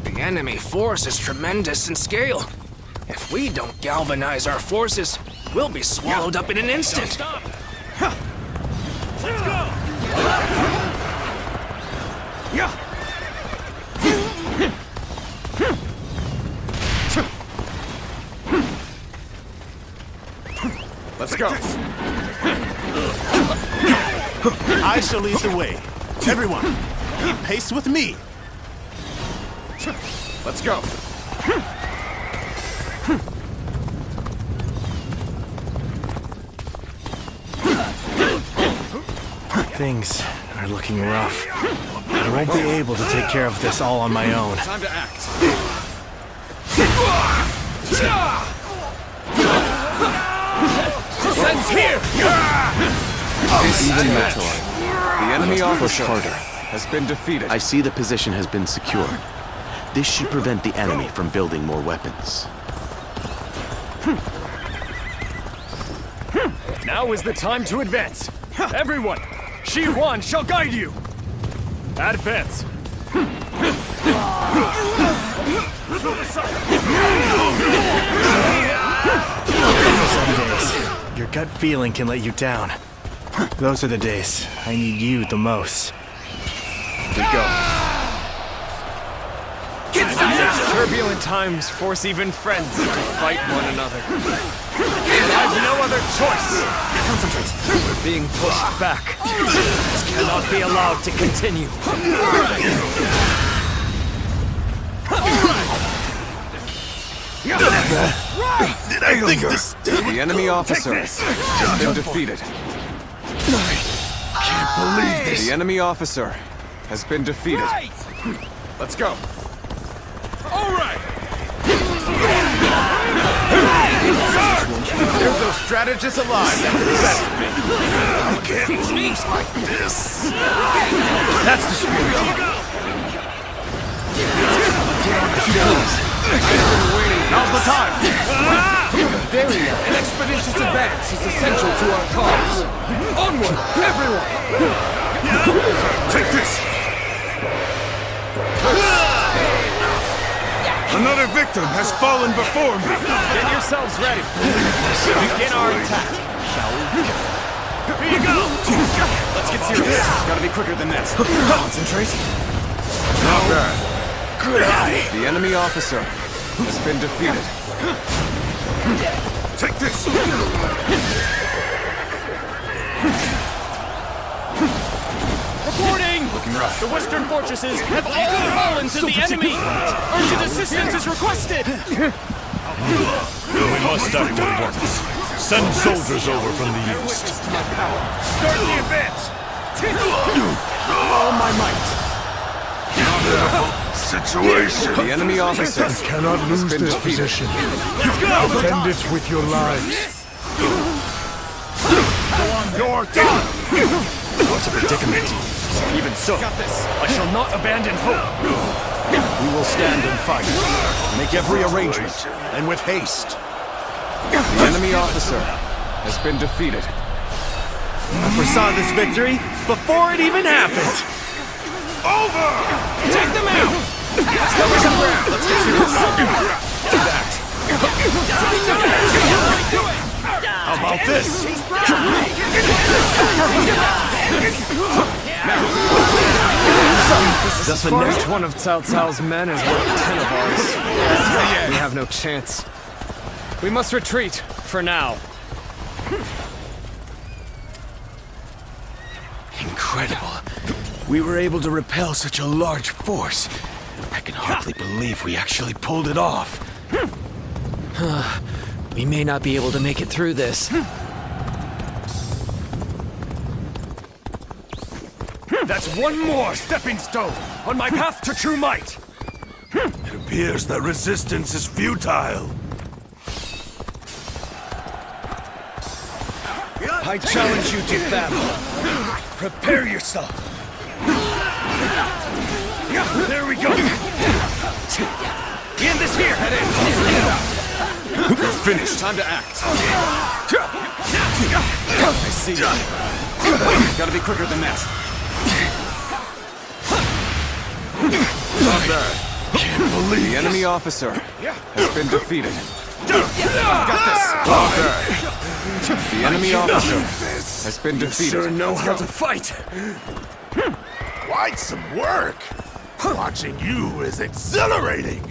Speaker 3: The enemy force is tremendous in scale. If we don't galvanize our forces, we'll be swallowed up in an instant.
Speaker 1: Let's go!
Speaker 11: Let's go. I shall lead the way. Everyone, keep pace with me. Let's go.
Speaker 6: Things are looking rough. I won't be able to take care of this all on my own.
Speaker 18: Time to act.
Speaker 3: Sends here!
Speaker 8: Even metal. The enemy
Speaker 14: Push
Speaker 8: officer
Speaker 14: harder.
Speaker 8: has been defeated.
Speaker 14: I see the position has been secured. This should prevent the enemy from building more weapons.
Speaker 20: Now is the time to advance. Everyone, Shi Huan shall guide you. Advance.
Speaker 6: Some days, your gut feeling can let you down. Those are the days I need you the most.
Speaker 18: We go.
Speaker 7: Turbulent times force even friends to fight one another. I have no other choice. Concentrate. We're being pushed back. This cannot be allowed to continue.
Speaker 11: Did I think this?
Speaker 8: The enemy officer has been defeated.
Speaker 11: Can't believe this.
Speaker 8: The enemy officer has been defeated.
Speaker 11: Let's go. All right. There's those strategists alive. I can't lose like this. That's the spirit. Now's the time.
Speaker 7: There we go. An expeditious advance is essential to our cause. Onward, everyone!
Speaker 11: Take this.
Speaker 5: Another victim has fallen before me.
Speaker 7: Get yourselves ready. Begin our attack, shall we?
Speaker 11: Here you go.
Speaker 18: Let's get serious. Gotta be quicker than that. Concentrate.
Speaker 11: Not bad.
Speaker 18: Good eye.
Speaker 8: The enemy officer has been defeated.
Speaker 5: Take this.
Speaker 20: Reporting!
Speaker 18: Looking rough.
Speaker 3: The western fortresses have all fallen to the enemy! Urgent assistance is requested!
Speaker 11: We must act at once. Send soldiers over from the east.
Speaker 3: Start the advance! All my might!
Speaker 5: Situation.
Speaker 14: The enemy officer
Speaker 12: You cannot lose this position. Defend it with your lives.
Speaker 3: You're done! What a predicament. Even so, I shall not abandon hope.
Speaker 11: We will stand and fight. Make every arrangement, and with haste.
Speaker 14: The enemy officer has been defeated.
Speaker 3: I foresaw this victory before it even happened. Over! Take them out! Let's cover some ground. Let's get serious. To that.
Speaker 11: How about this?
Speaker 7: The next one of Cao Cao's men is worth 10 of ours. We have no chance. We must retreat, for now.
Speaker 18: Incredible. We were able to repel such a large force. I can hardly believe we actually pulled it off.
Speaker 21: We may not be able to make it through this.
Speaker 3: That's one more stepping stone on my path to true might.
Speaker 11: It appears that resistance is futile.
Speaker 18: I challenge you to battle. Prepare yourself.
Speaker 3: There we go. End this here. Head in.
Speaker 11: Finished.
Speaker 14: Time to act.
Speaker 18: I see you.
Speaker 14: Gotta be quicker than that.
Speaker 11: Not bad. Can't believe
Speaker 14: The enemy officer has been defeated.
Speaker 3: Got this.
Speaker 14: The enemy officer has been defeated.
Speaker 3: Sure know how to fight.
Speaker 11: Quite some work. Watching you is exhilarating.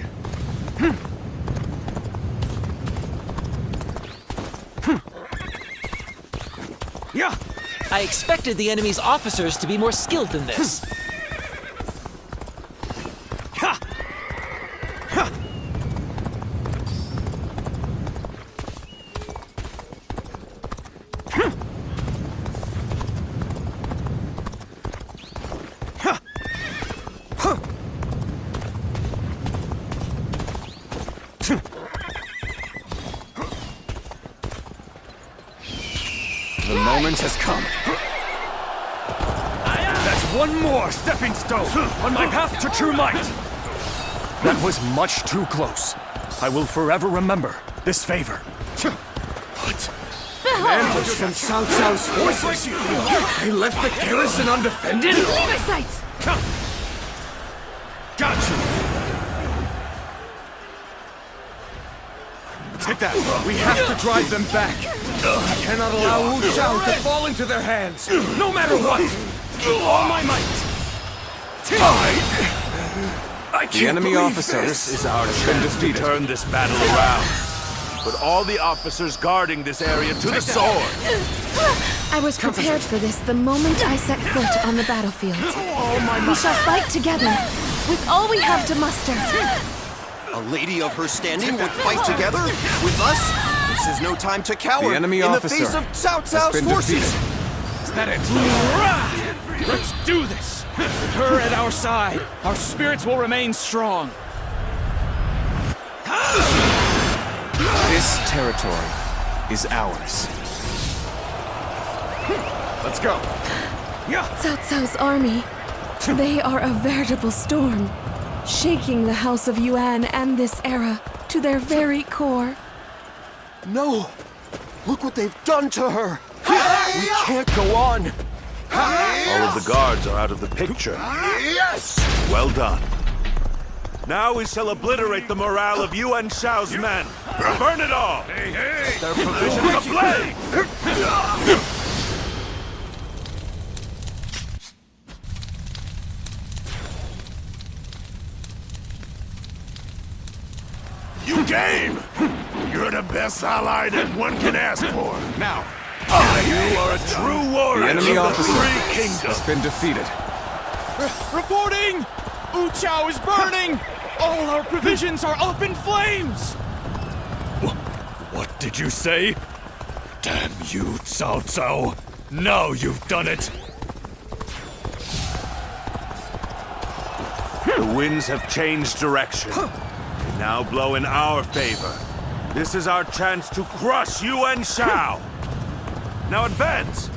Speaker 3: Yeah.
Speaker 10: I expected the enemy's officers to be more skilled than this.
Speaker 14: The moment has come.
Speaker 3: That's one more stepping stone on my path to true might. That was much too close. I will forever remember this favor. What?
Speaker 18: Ambush from Cao Cao's forces. They left the garrison undefended?
Speaker 15: Leave my sights!
Speaker 3: Got you.
Speaker 18: Take that. We have to drive them back. We cannot allow Wu Chao to fall into their hands.
Speaker 3: No matter what. All my might. I
Speaker 14: The enemy officer
Speaker 1: This is our
Speaker 14: has been
Speaker 1: chance to
Speaker 14: defeated.
Speaker 1: turn this battle around. Put all the officers guarding this area to the sword.
Speaker 15: I was prepared for this the moment I set foot on the battlefield. We shall fight together, with all we have to muster.
Speaker 16: A lady of her standing would fight together with us? This is no time to cower
Speaker 14: The enemy
Speaker 16: in the
Speaker 14: officer
Speaker 16: face of Cao
Speaker 14: has
Speaker 16: Cao's
Speaker 14: been
Speaker 16: forces.
Speaker 14: defeated.
Speaker 3: Is that it? Let's do this. With her at our side, our spirits will remain strong.
Speaker 18: This territory is ours.
Speaker 3: Let's go.
Speaker 15: Cao Cao's army, they are a veritable storm, shaking the House of Yuan and this era to their very core.
Speaker 16: No! Look what they've done to her! We can't go on!
Speaker 1: All of the guards are out of the picture.
Speaker 16: Yes!
Speaker 1: Well done. Now we shall obliterate the morale of Yuan Shao's men. Burn it all! Their provisions ablaze!
Speaker 11: You game! You're the best ally that one can ask for.
Speaker 14: Now,
Speaker 1: You are a true warrior
Speaker 14: the enemy
Speaker 1: of the
Speaker 14: officer
Speaker 1: Three Kingdoms.
Speaker 14: has been defeated.
Speaker 3: Reporting! Wu Chao is burning! All our provisions are up in flames!
Speaker 11: What did you say? Damn you, Cao Cao! Now you've done it!
Speaker 1: The winds have changed direction. They now blow in our favor. This is our chance to crush Yuan Shao! Now advance!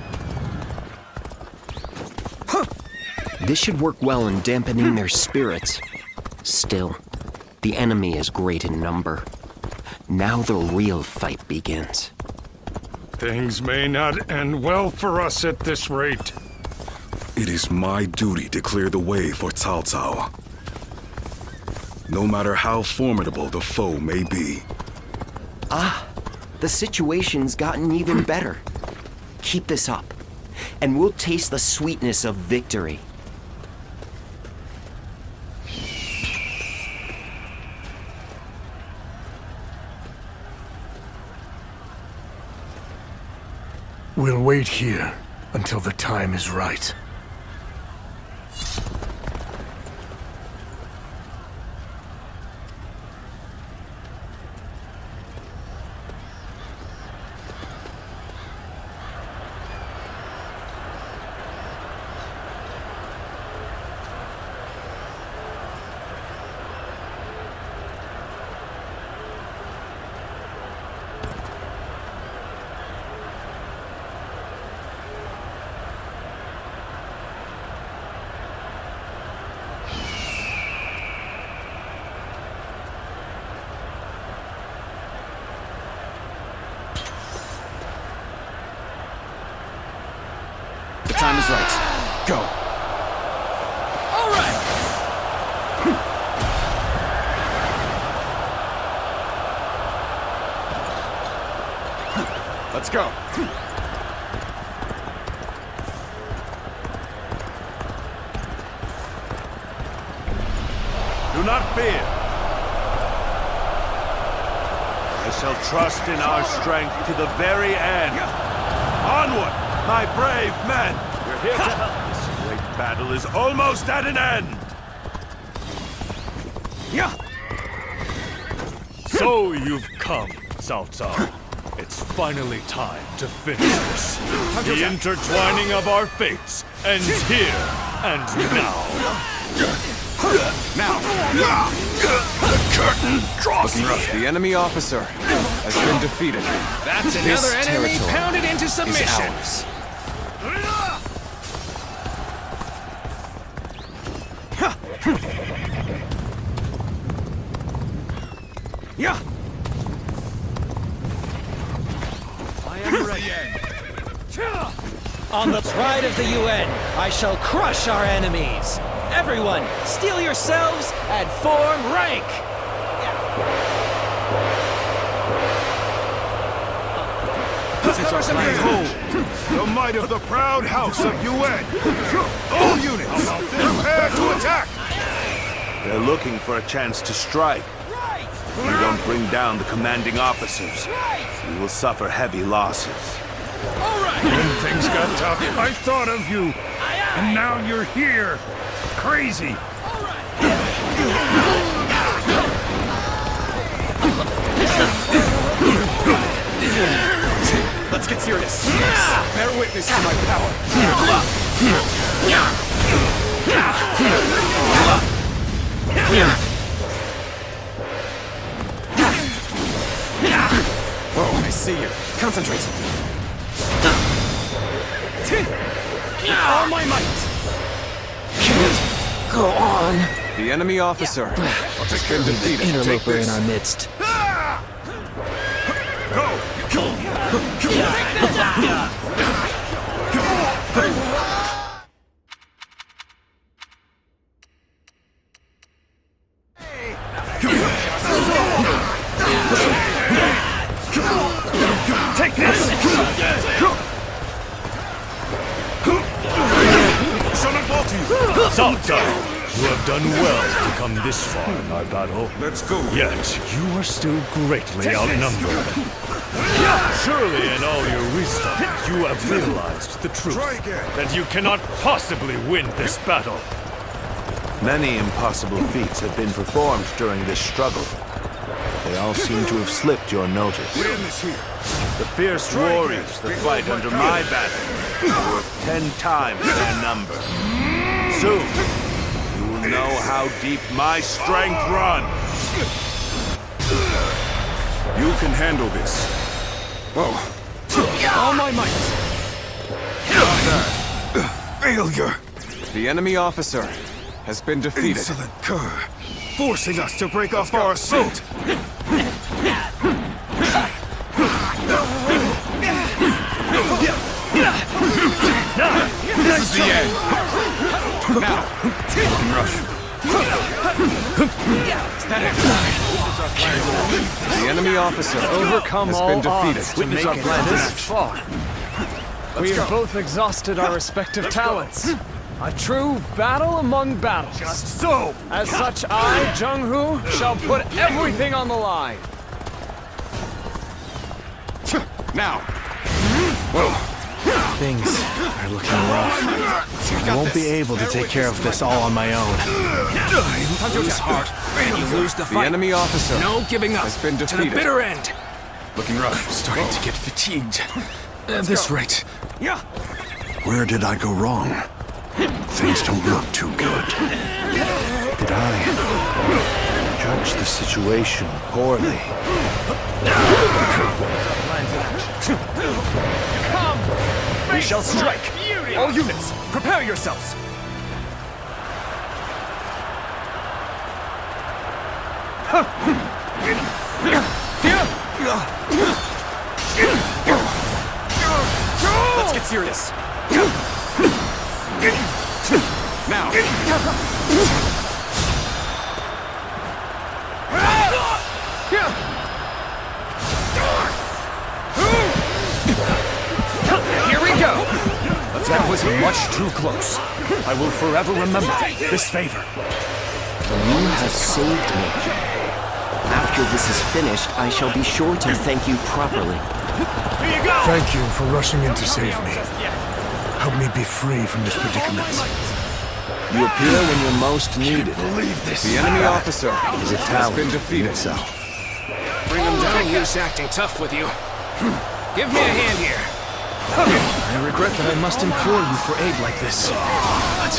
Speaker 2: This should work well in dampening their spirits. Still, the enemy is great in number. Now the real fight begins.
Speaker 5: Things may not end well for us at this rate. It is my duty to clear the way for Cao Cao. No matter how formidable the foe may be.
Speaker 2: Ah, the situation's gotten even better. Keep this up, and we'll taste the sweetness of victory.
Speaker 12: We'll wait here until the time is right.
Speaker 4: The time is right. Go.
Speaker 3: All right!
Speaker 4: Let's go.
Speaker 1: Do not fear. I shall trust in our strength to the very end. Onward, my brave men! We're here to help. This great battle is almost at an end!
Speaker 11: So you've come, Cao Cao. It's finally time to finish this. The intertwining of our fates ends here and now.
Speaker 7: The curtain draws near. The enemy officer has been defeated.
Speaker 3: That's
Speaker 7: This
Speaker 3: another enemy
Speaker 7: territory
Speaker 3: pounded into
Speaker 7: is
Speaker 3: submission.
Speaker 7: ours.
Speaker 3: Yeah.
Speaker 10: I am ready. On the pride of the UN, I shall crush our enemies. Everyone, steel yourselves and form rank.
Speaker 5: Behold, the might of the proud house of UN. All units, prepare to attack.
Speaker 1: They're looking for a chance to strike. If we don't bring down the commanding officers, we will suffer heavy losses.
Speaker 5: When things got tough, I thought of you. And now you're here. Crazy.
Speaker 7: Let's get serious. Bear witness to my power. Whoa, I see you. Concentrate.
Speaker 3: All my might.
Speaker 21: Go on.
Speaker 7: The enemy officer has been defeated.
Speaker 21: Interloper in our midst.
Speaker 11: Take this! Cao Cao, you have done well to come this far in our battle.
Speaker 5: Let's go.
Speaker 11: Yet, you are still greatly outnumbered. Surely in all your wisdom, you have realized the truth that you cannot possibly win this battle.
Speaker 1: Many impossible feats have been performed during this struggle. They all seem to have slipped your notice. The fierce warriors that fight under my banner are worth 10 times their number. Soon, you will know how deep my strength runs.
Speaker 5: You can handle this. Whoa.
Speaker 7: All my might.
Speaker 5: Failure.
Speaker 7: The enemy officer has been defeated.
Speaker 5: Insolent cur, forcing us to break off our assault.
Speaker 18: This is the end. Now, looking rough.
Speaker 7: The enemy officer overcome has been defeated.
Speaker 10: Witness our plan this far.
Speaker 7: We have both exhausted our respective talents. A true battle among battles.
Speaker 18: Just so.
Speaker 7: As such, I, Jung-Hoo, shall put everything on the line.
Speaker 18: Now.
Speaker 6: Whoa. Things are looking rough. I won't be able to take care of this all on my own.
Speaker 18: Lose heart, and you lose the fight.
Speaker 7: The enemy officer
Speaker 18: No giving up.
Speaker 7: has been
Speaker 18: To
Speaker 7: defeated.
Speaker 18: the bitter end. Looking rough. I'm starting to get fatigued. At this rate.
Speaker 7: Yeah.
Speaker 18: Where did I go wrong? Things don't look too good.
Speaker 1: Did I judge the situation poorly?
Speaker 7: We shall strike. All units, prepare yourselves. Let's get serious.
Speaker 18: Now.
Speaker 7: Here we go. That was much too close. I will forever remember this favor.
Speaker 2: You have saved me. After this is finished, I shall be sure to thank you properly.
Speaker 12: Thank you for rushing in to save me. Help me be free from this predicament.
Speaker 1: You appear when you're most needed.
Speaker 7: The enemy officer has been defeated.
Speaker 18: Bring him down. Use acting tough with you. Give me a hand here.
Speaker 6: I regret that I must implore you for aid like this. But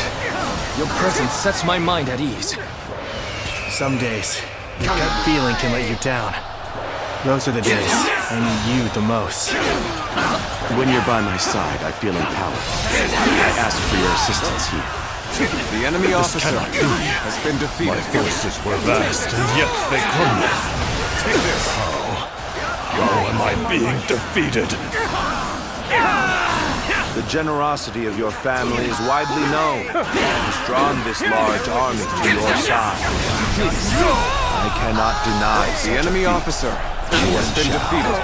Speaker 6: your presence sets my mind at ease. Some days, your gut feeling can let you down. Those are the days I need you the most.
Speaker 14: When you're by my side, I feel empowered. I ask for your assistance here.
Speaker 7: The enemy officer has been defeated.
Speaker 11: My forces were vast, and yet they crumbled.
Speaker 7: Take this.
Speaker 11: How am I being defeated?
Speaker 1: The generosity of your family is widely known and has drawn this large army to your side. I cannot deny
Speaker 7: the enemy officer has been defeated.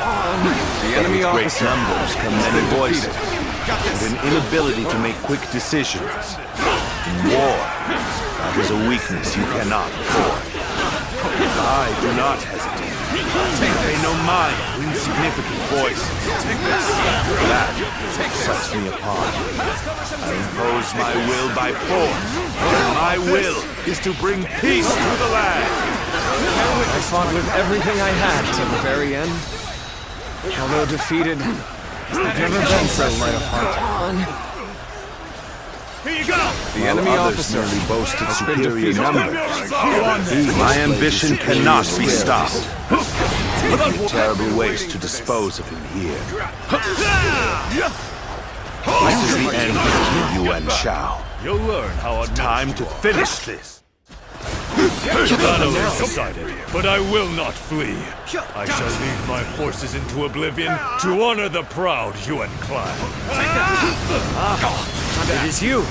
Speaker 7: The enemy
Speaker 1: with great
Speaker 7: officer
Speaker 1: numbers come many voices, and an inability to make quick decisions. In war, that is a weakness you cannot afford. I do not hesitate. Pay no mind to insignificant voices. That sets me apart. I impose my will by force. My will is to bring peace to the land.
Speaker 7: I fought with everything I had till the very end. Although defeated, I've never been so light of heart.
Speaker 11: Here you go!
Speaker 7: The enemy
Speaker 1: Others
Speaker 7: officer
Speaker 1: merely boasted
Speaker 7: has been
Speaker 1: superior
Speaker 7: defeated.
Speaker 1: numbers. My ambition cannot be stopped. There would be terrible ways to dispose of him here. This is the end of you, Yuan Shao.
Speaker 11: You'll learn how
Speaker 1: It's time to finish this.
Speaker 11: The battle is decided, but I will not flee. I shall lead my forces into oblivion to honor the proud Yuan clan.
Speaker 10: It is you.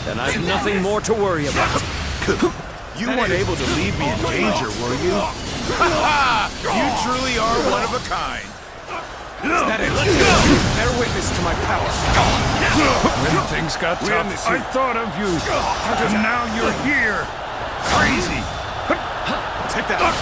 Speaker 10: Then I've nothing more to worry about.
Speaker 3: You weren't able to leave me in danger, were you? You truly are one of a kind.
Speaker 7: That it. Bear witness to my power.
Speaker 18: When things got tough, I thought of you. And now you're here. Crazy.
Speaker 3: Take that.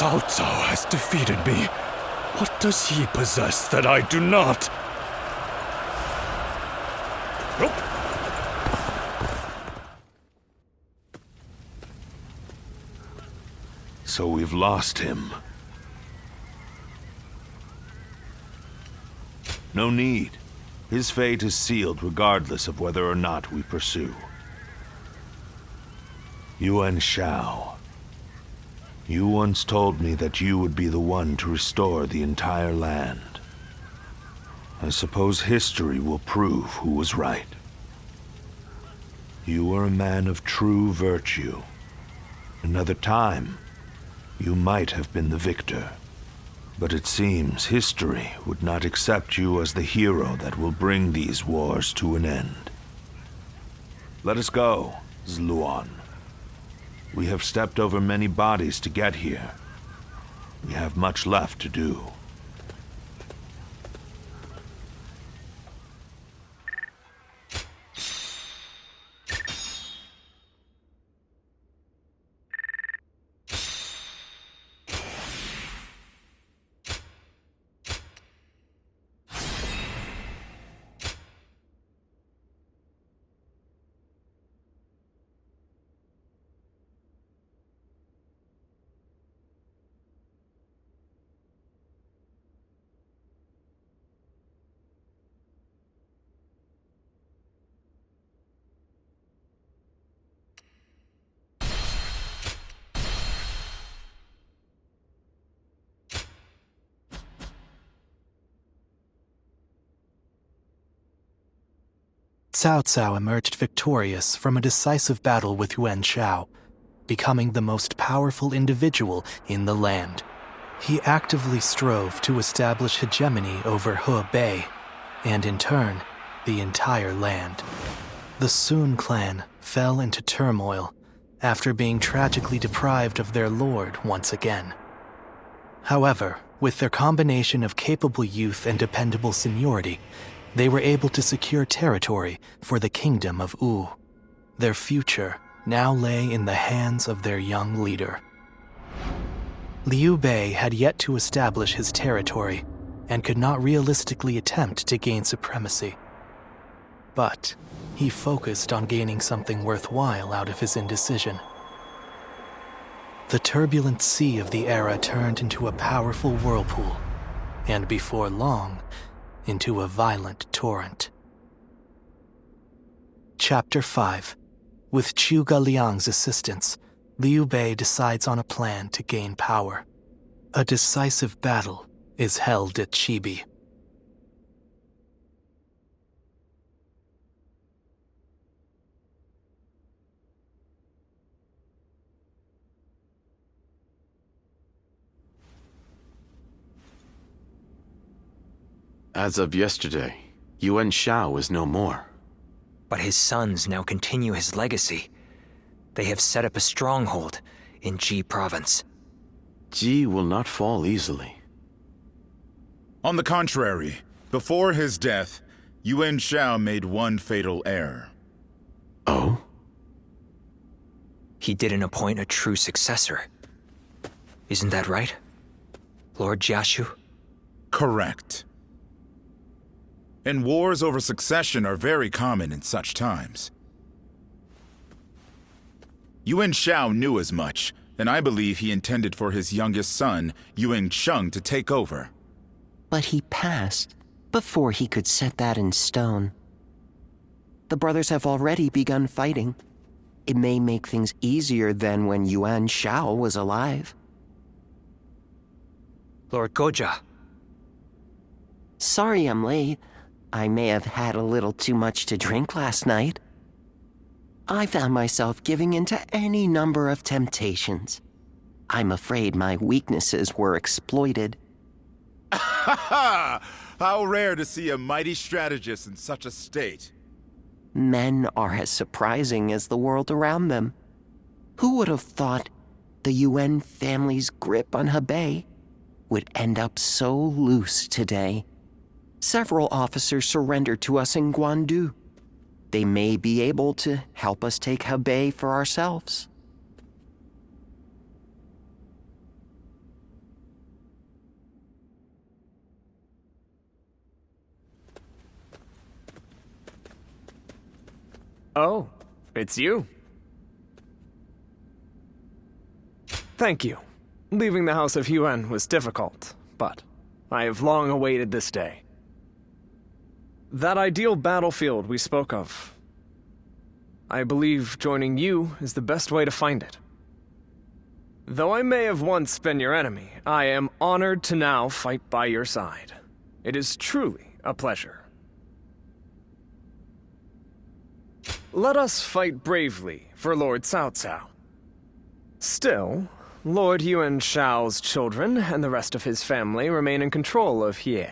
Speaker 11: Cao Cao has defeated me. What does he possess that I do not?
Speaker 1: So we've lost him. No need. His fate is sealed regardless of whether or not we pursue. Yuan Shao. You once told me that you would be the one to restore the entire land. I suppose history will prove who was right. You were a man of true virtue. Another time, you might have been the victor. But it seems history would not accept you as the hero that will bring these wars to an end. Let us go, Zluan. We have stepped over many bodies to get here. We have much left to do.
Speaker 6: Cao Cao emerged victorious from a decisive battle with Yuan Shao, becoming the most powerful individual in the land. He actively strove to establish hegemony over Hebei, and in turn, the entire land. The Sun clan fell into turmoil after being tragically deprived of their lord once again. However, with their combination of capable youth and dependable seniority, they were able to secure territory for the Kingdom of Wu. Their future now lay in the hands of their young leader. Liu Bei had yet to establish his territory and could not realistically attempt to gain supremacy. But he focused on gaining something worthwhile out of his indecision. The turbulent sea of the era turned into a powerful whirlpool, and before long, into a violent torrent. Chapter 5. With Zhuge Liang's assistance, Liu Bei decides on a plan to gain power. A decisive battle is held at Chibi.
Speaker 14: As of yesterday, Yuan Shao is no more.
Speaker 4: But his sons now continue his legacy. They have set up a stronghold in Ji province.
Speaker 14: Ji will not fall easily.
Speaker 9: On the contrary, before his death, Yuan Shao made one fatal error.
Speaker 14: Oh?
Speaker 4: He didn't appoint a true successor. Isn't that right, Lord Jiashu?
Speaker 9: Correct. And wars over succession are very common in such times. Yuan Shao knew as much, and I believe he intended for his youngest son, Yuan Sheng, to take over.
Speaker 2: But he passed before he could set that in stone. The brothers have already begun fighting. It may make things easier than when Yuan Shao was alive.
Speaker 4: Lord Goja.
Speaker 2: Sorry I'm late. I may have had a little too much to drink last night. I found myself giving in to any number of temptations. I'm afraid my weaknesses were exploited.
Speaker 9: Ha ha! How rare to see a mighty strategist in such a state.
Speaker 2: Men are as surprising as the world around them. Who would have thought the Yuan family's grip on Hebei would end up so loose today? Several officers surrendered to us in Guandu. They may be able to help us take Hebei for ourselves.
Speaker 7: Oh, it's you. Thank you. Leaving the House of Yuan was difficult, but I have long awaited this day. That ideal battlefield we spoke of. I believe joining you is the best way to find it. Though I may have once been your enemy, I am honored to now fight by your side. It is truly a pleasure. Let us fight bravely for Lord Cao Cao. Still, Lord Yuan Shao's children and the rest of his family remain in control of He.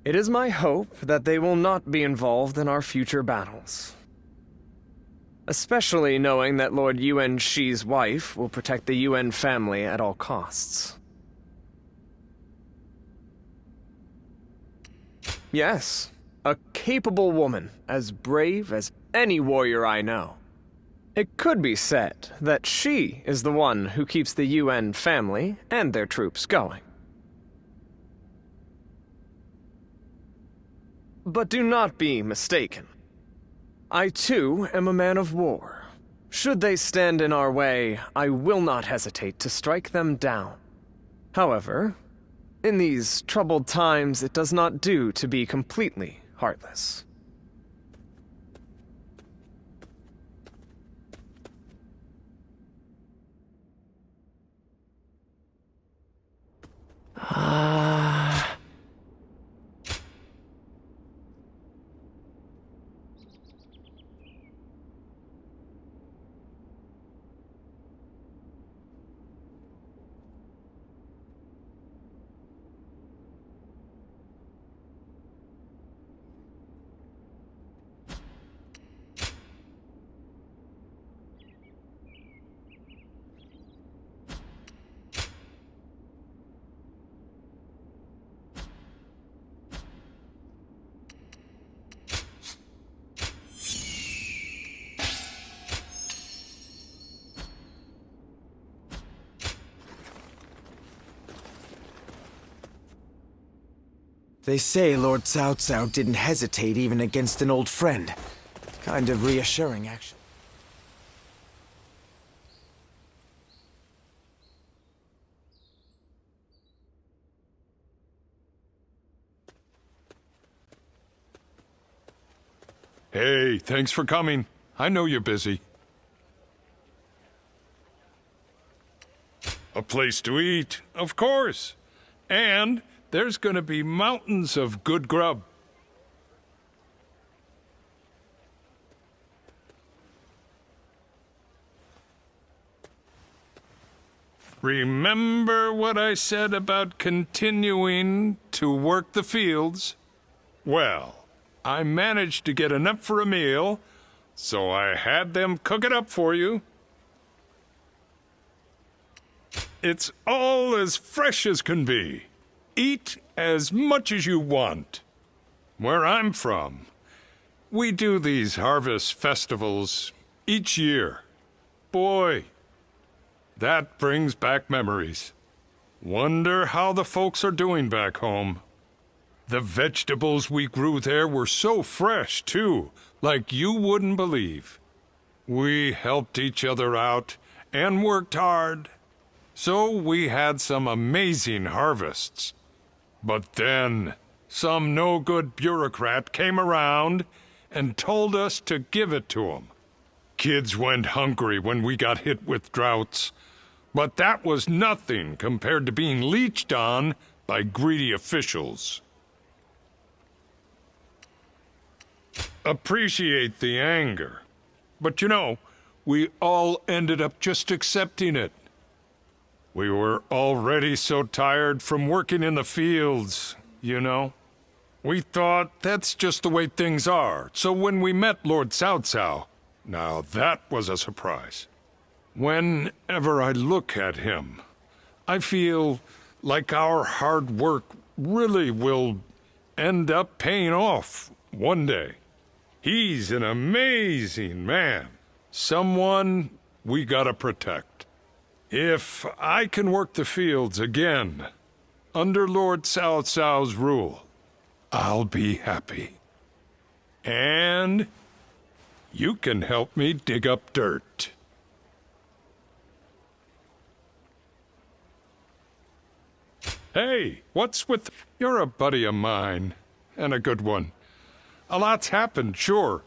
Speaker 7: It is my hope that they will not be involved in our future battles. Especially knowing that Lord Yuan Shi's wife will protect the Yuan family at all costs. Yes, a capable woman, as brave as any warrior I know. It could be said that she is the one who keeps the Yuan family and their troops going. But do not be mistaken. I too am a man of war. Should they stand in our way, I will not hesitate to strike them down. However, in these troubled times, it does not do to be completely heartless.
Speaker 3: They say Lord Cao Cao didn't hesitate even against an old friend. Kind of reassuring, actually.
Speaker 11: Hey, thanks for coming. I know you're busy. A place to eat, of course. And there's gonna be mountains of good grub. Remember what I said about continuing to work the fields? Well, I managed to get enough for a meal, so I had them cook it up for you. It's all as fresh as can be. Eat as much as you want. Where I'm from, we do these harvest festivals each year. Boy, that brings back memories. Wonder how the folks are doing back home. The vegetables we grew there were so fresh, too, like you wouldn't believe. We helped each other out and worked hard, so we had some amazing harvests. But then, some no-good bureaucrat came around and told us to give it to him. Kids went hungry when we got hit with droughts, but that was nothing compared to being leeched on by greedy officials. Appreciate the anger, but you know, we all ended up just accepting it. We were already so tired from working in the fields, you know. We thought that's just the way things are, so when we met Lord Cao Cao, now that was a surprise. Whenever I look at him, I feel like our hard work really will end up paying off one day. He's an amazing man, someone we gotta protect. If I can work the fields again, under Lord Cao Cao's rule, I'll be happy. And You can help me dig up dirt. Hey, what's with... You're a buddy of mine, and a good one. A lot's happened, sure,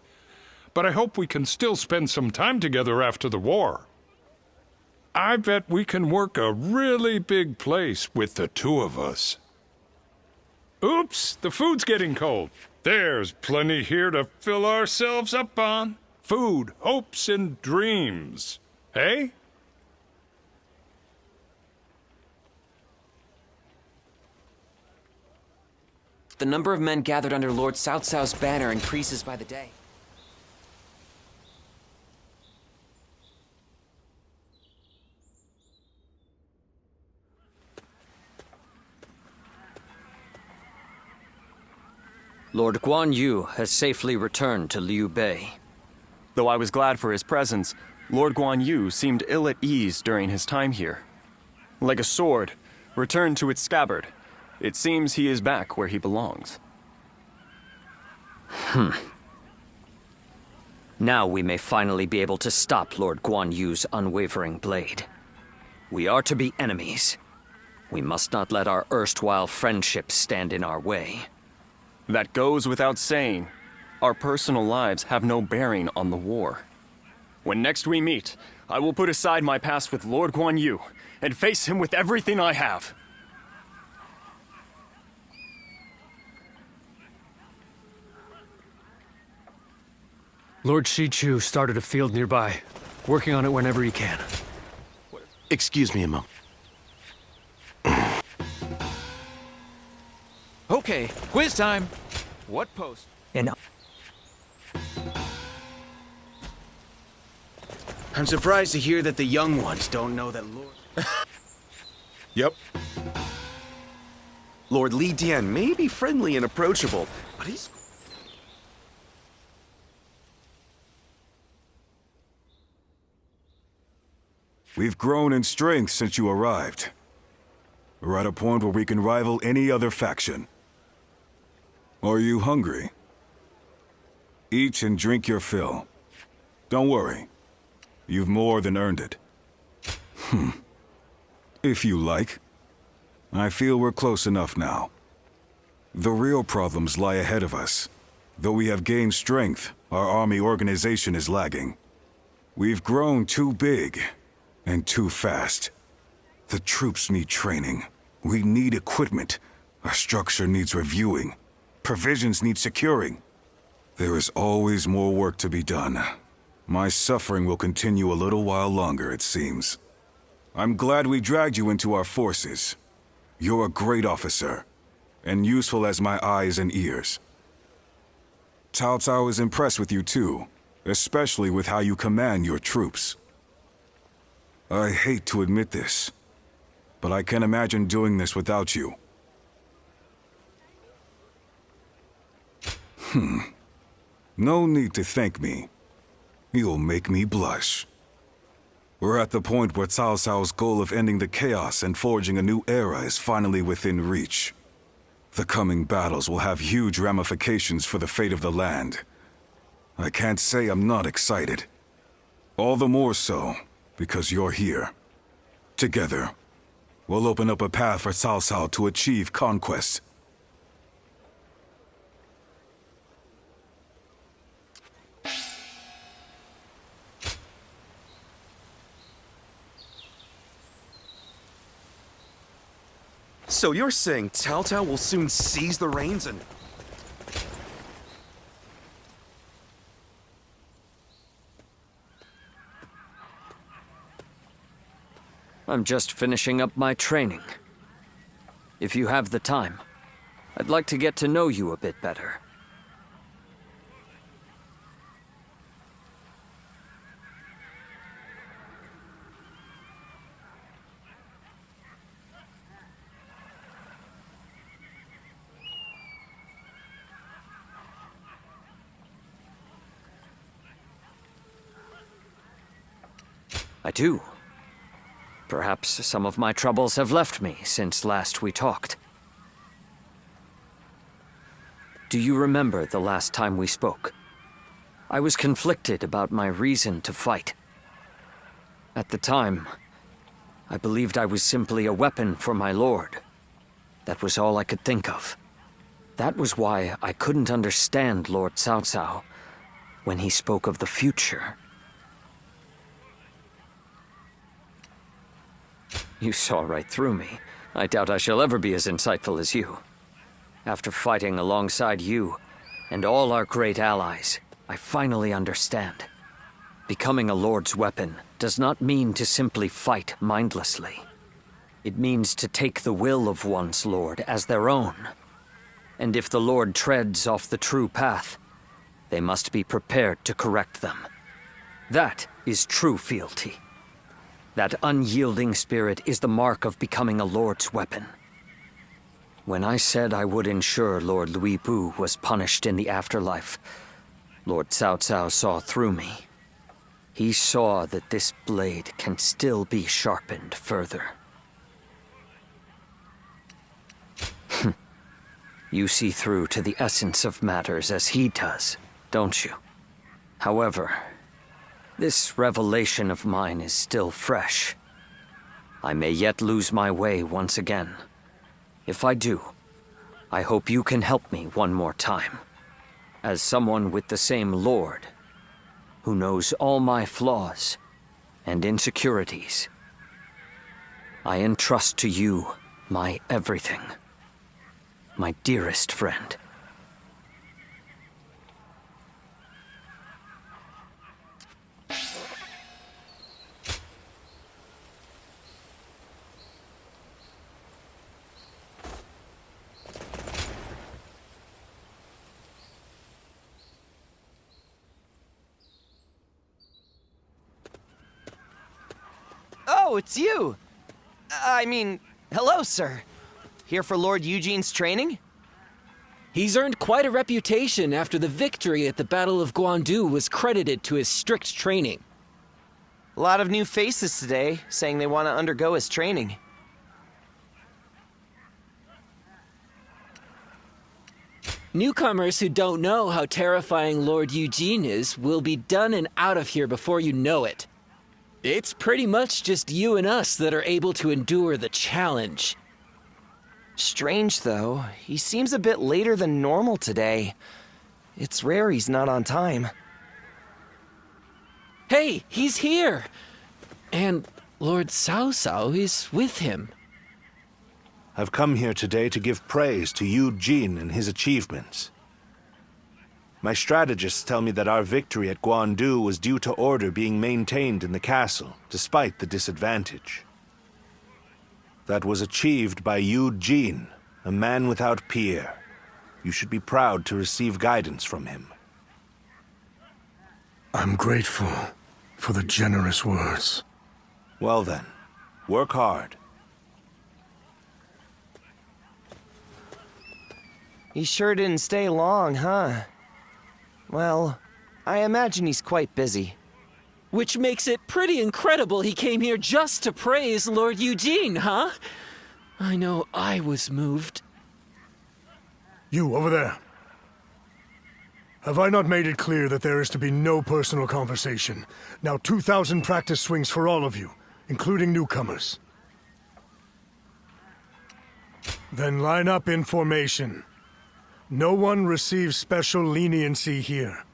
Speaker 11: but I hope we can still spend some time together after the war. I bet we can work a really big place with the two of us. Oops, the food's getting cold. There's plenty here to fill ourselves up on. Food, hopes, and dreams. Hey?
Speaker 2: The number of men gathered under Lord Cao Cao's banner increases by the day.
Speaker 22: Lord Guan Yu has safely returned to Liu Bei.
Speaker 20: Though I was glad for his presence, Lord Guan Yu seemed ill at ease during his time here. Like a sword, returned to its scabbard, it seems he is back where he belongs.
Speaker 22: Now we may finally be able to stop Lord Guan Yu's unwavering blade. We are to be enemies. We must not let our erstwhile friendships stand in our way.
Speaker 20: That goes without saying. Our personal lives have no bearing on the war. When next we meet, I will put aside my past with Lord Guan Yu and face him with everything I have.
Speaker 17: Lord Shichu started a field nearby, working on it whenever he can.
Speaker 14: Excuse me a moment.
Speaker 10: Okay, quiz time. What post?
Speaker 3: I'm surprised to hear that the young ones don't know that Lord...
Speaker 9: Yep.
Speaker 19: Lord Li Dian may be friendly and approachable, but he's...
Speaker 5: We've grown in strength since you arrived. We're at a point where we can rival any other faction. Are you hungry? Eat and drink your fill. Don't worry. You've more than earned it. If you like. I feel we're close enough now. The real problems lie ahead of us. Though we have gained strength, our army organization is lagging. We've grown too big and too fast. The troops need training. We need equipment. Our structure needs reviewing. Provisions need securing. There is always more work to be done. My suffering will continue a little while longer, it seems. I'm glad we dragged you into our forces. You're a great officer, and useful as my eyes and ears. Cao Cao is impressed with you too, especially with how you command your troops. I hate to admit this, but I can't imagine doing this without you. No need to thank me. You'll make me blush. We're at the point where Cao Cao's goal of ending the chaos and forging a new era is finally within reach. The coming battles will have huge ramifications for the fate of the land. I can't say I'm not excited. All the more so, because you're here. Together, we'll open up a path for Cao Cao to achieve conquest.
Speaker 19: So you're saying Cao Cao will soon seize the reins and...
Speaker 22: I'm just finishing up my training. If you have the time, I'd like to get to know you a bit better. I do. Perhaps some of my troubles have left me since last we talked. Do you remember the last time we spoke? I was conflicted about my reason to fight. At the time, I believed I was simply a weapon for my lord. That was all I could think of. That was why I couldn't understand Lord Cao Cao when he spoke of the future. You saw right through me. I doubt I shall ever be as insightful as you. After fighting alongside you and all our great allies, I finally understand. Becoming a lord's weapon does not mean to simply fight mindlessly. It means to take the will of one's lord as their own. And if the lord treads off the true path, they must be prepared to correct them. That is true fealty. That unyielding spirit is the mark of becoming a lord's weapon. When I said I would ensure Lord Louis Bu was punished in the afterlife, Lord Cao Cao saw through me. He saw that this blade can still be sharpened further. You see through to the essence of matters as he does, don't you? However, this revelation of mine is still fresh. I may yet lose my way once again. If I do, I hope you can help me one more time. As someone with the same lord, who knows all my flaws and insecurities, I entrust to you my everything, my dearest friend.
Speaker 10: Oh, it's you! I mean, hello, sir. Here for Lord Eugene's training?
Speaker 8: He's earned quite a reputation after the victory at the Battle of Guandu was credited to his strict training.
Speaker 10: A lot of new faces today, saying they want to undergo his training.
Speaker 8: Newcomers who don't know how terrifying Lord Eugene is will be done and out of here before you know it. It's pretty much just you and us that are able to endure the challenge.
Speaker 10: Strange, though. He seems a bit later than normal today. It's rare he's not on time.
Speaker 8: Hey, he's here! And Lord Cao Cao is with him.
Speaker 1: I've come here today to give praise to Eugene and his achievements. My strategists tell me that our victory at Guandu was due to order being maintained in the castle, despite the disadvantage. That was achieved by Eugene, a man without peer. You should be proud to receive guidance from him.
Speaker 12: I'm grateful for the generous words.
Speaker 1: Well then, work hard.
Speaker 10: He sure didn't stay long, huh? Well, I imagine he's quite busy.
Speaker 8: Which makes it pretty incredible he came here just to praise Lord Eugene, huh? I know I was moved.
Speaker 12: You, over there. Have I not made it clear that there is to be no personal conversation? Now 2,000 practice swings for all of you, including newcomers. Then line up in formation. No one receives special leniency here.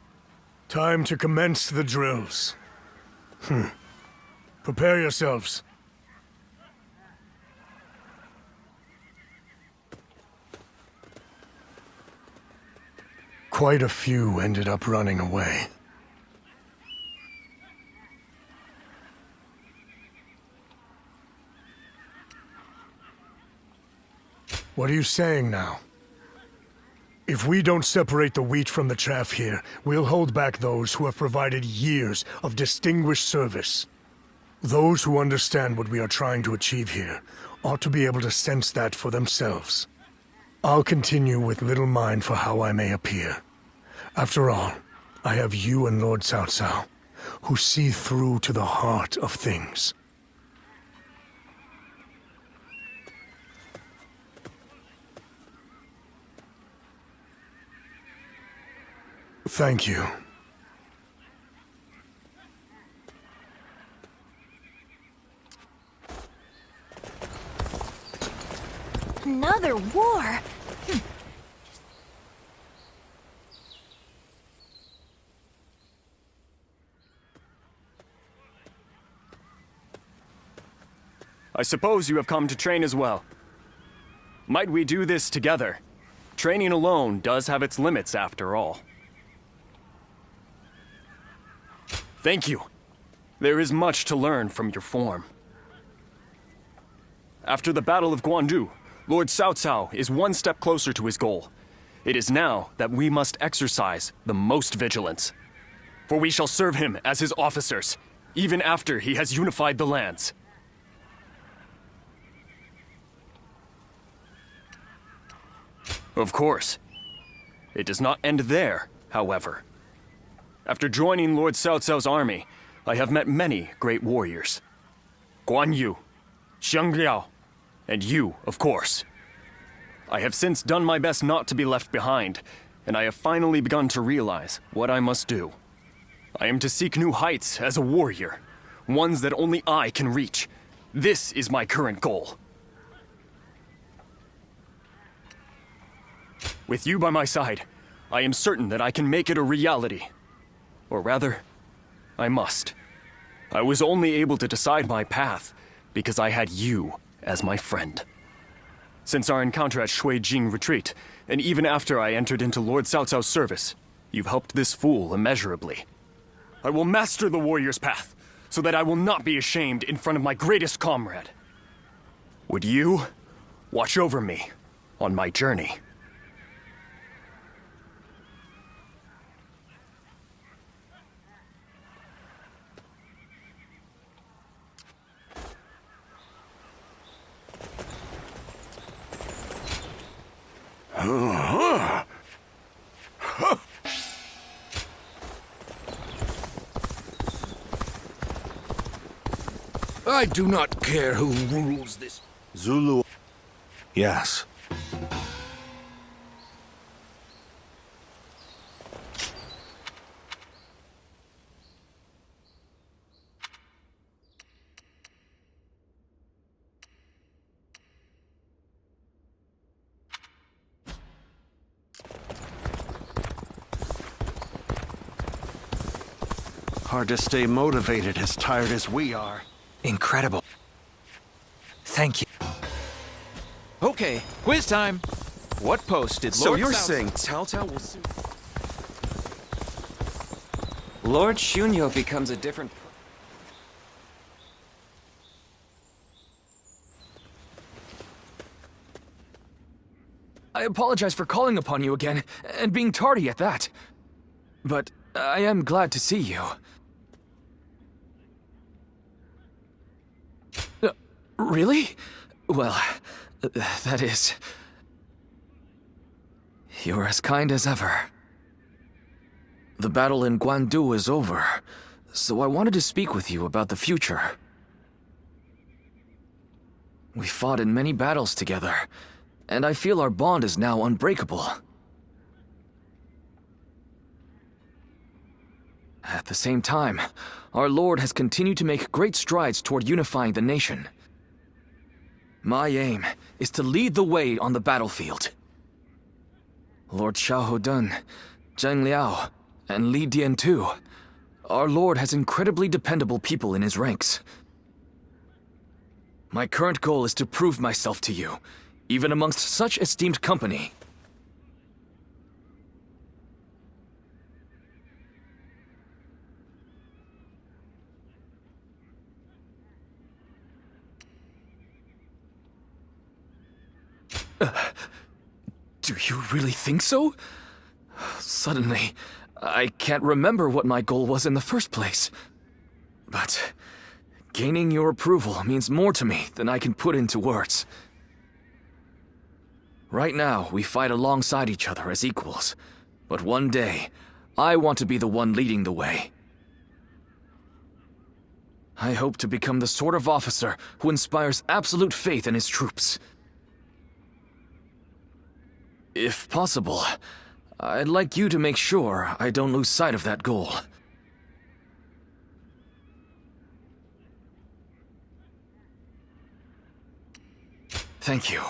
Speaker 12: Time to commence the drills. Prepare yourselves. Quite a few ended up running away. What are you saying now? If we don't separate the wheat from the chaff here, we'll hold back those who have provided years of distinguished service. Those who understand what we are trying to achieve here ought to be able to sense that for themselves. I'll continue with little mind for how I may appear. After all, I have you and Lord Cao Cao, who see through to the heart of things. Thank you.
Speaker 13: Another war?
Speaker 20: I suppose you have come to train as well. Might we do this together? Training alone does have its limits after all. Thank you. There is much to learn from your form. After the Battle of Guandu, Lord Cao Cao is one step closer to his goal. It is now that we must exercise the most vigilance. For we shall serve him as his officers, even after he has unified the lands. Of course. It does not end there, however. After joining Lord Cao Cao's army, I have met many great warriors. Guan Yu, Xiang Liao, and you, of course. I have since done my best not to be left behind, and I have finally begun to realize what I must do. I am to seek new heights as a warrior, ones that only I can reach. This is my current goal. With you by my side, I am certain that I can make it a reality. Or rather, I must. I was only able to decide my path because I had you as my friend. Since our encounter at Shui Jing Retreat, and even after I entered into Lord Cao Cao's service, you've helped this fool immeasurably. I will master the warrior's path, so that I will not be ashamed in front of my greatest comrade. Would you watch over me on my journey?
Speaker 18: I do not care who rules this.
Speaker 1: Zulu. Yes.
Speaker 15: Hard to stay motivated as tired as we are.
Speaker 4: Incredible. Thank you.
Speaker 10: Okay, quiz time. What post did
Speaker 19: So
Speaker 10: Lord
Speaker 19: you're
Speaker 10: Cao-
Speaker 19: saying Cao Cao will soon...
Speaker 7: Lord Shunyo becomes a different...
Speaker 17: I apologize for calling upon you again, and being tardy at that. But I am glad to see you. Really? Well, that is... You're as kind as ever. The battle in Guandu is over, so I wanted to speak with you about the future. We fought in many battles together, and I feel our bond is now unbreakable. At the same time, our Lord has continued to make great strides toward unifying the nation. My aim is to lead the way on the battlefield. Lord Xiahou Dun, Zheng Liao, and Li Dian too. Our Lord has incredibly dependable people in his ranks. My current goal is to prove myself to you, even amongst such esteemed company. Do you really think so? Suddenly, I can't remember what my goal was in the first place. But gaining your approval means more to me than I can put into words. Right now, we fight alongside each other as equals. But one day, I want to be the one leading the way. I hope to become the sort of officer who inspires absolute faith in his troops. If possible, I'd like you to make sure I don't lose sight of that goal. Thank you.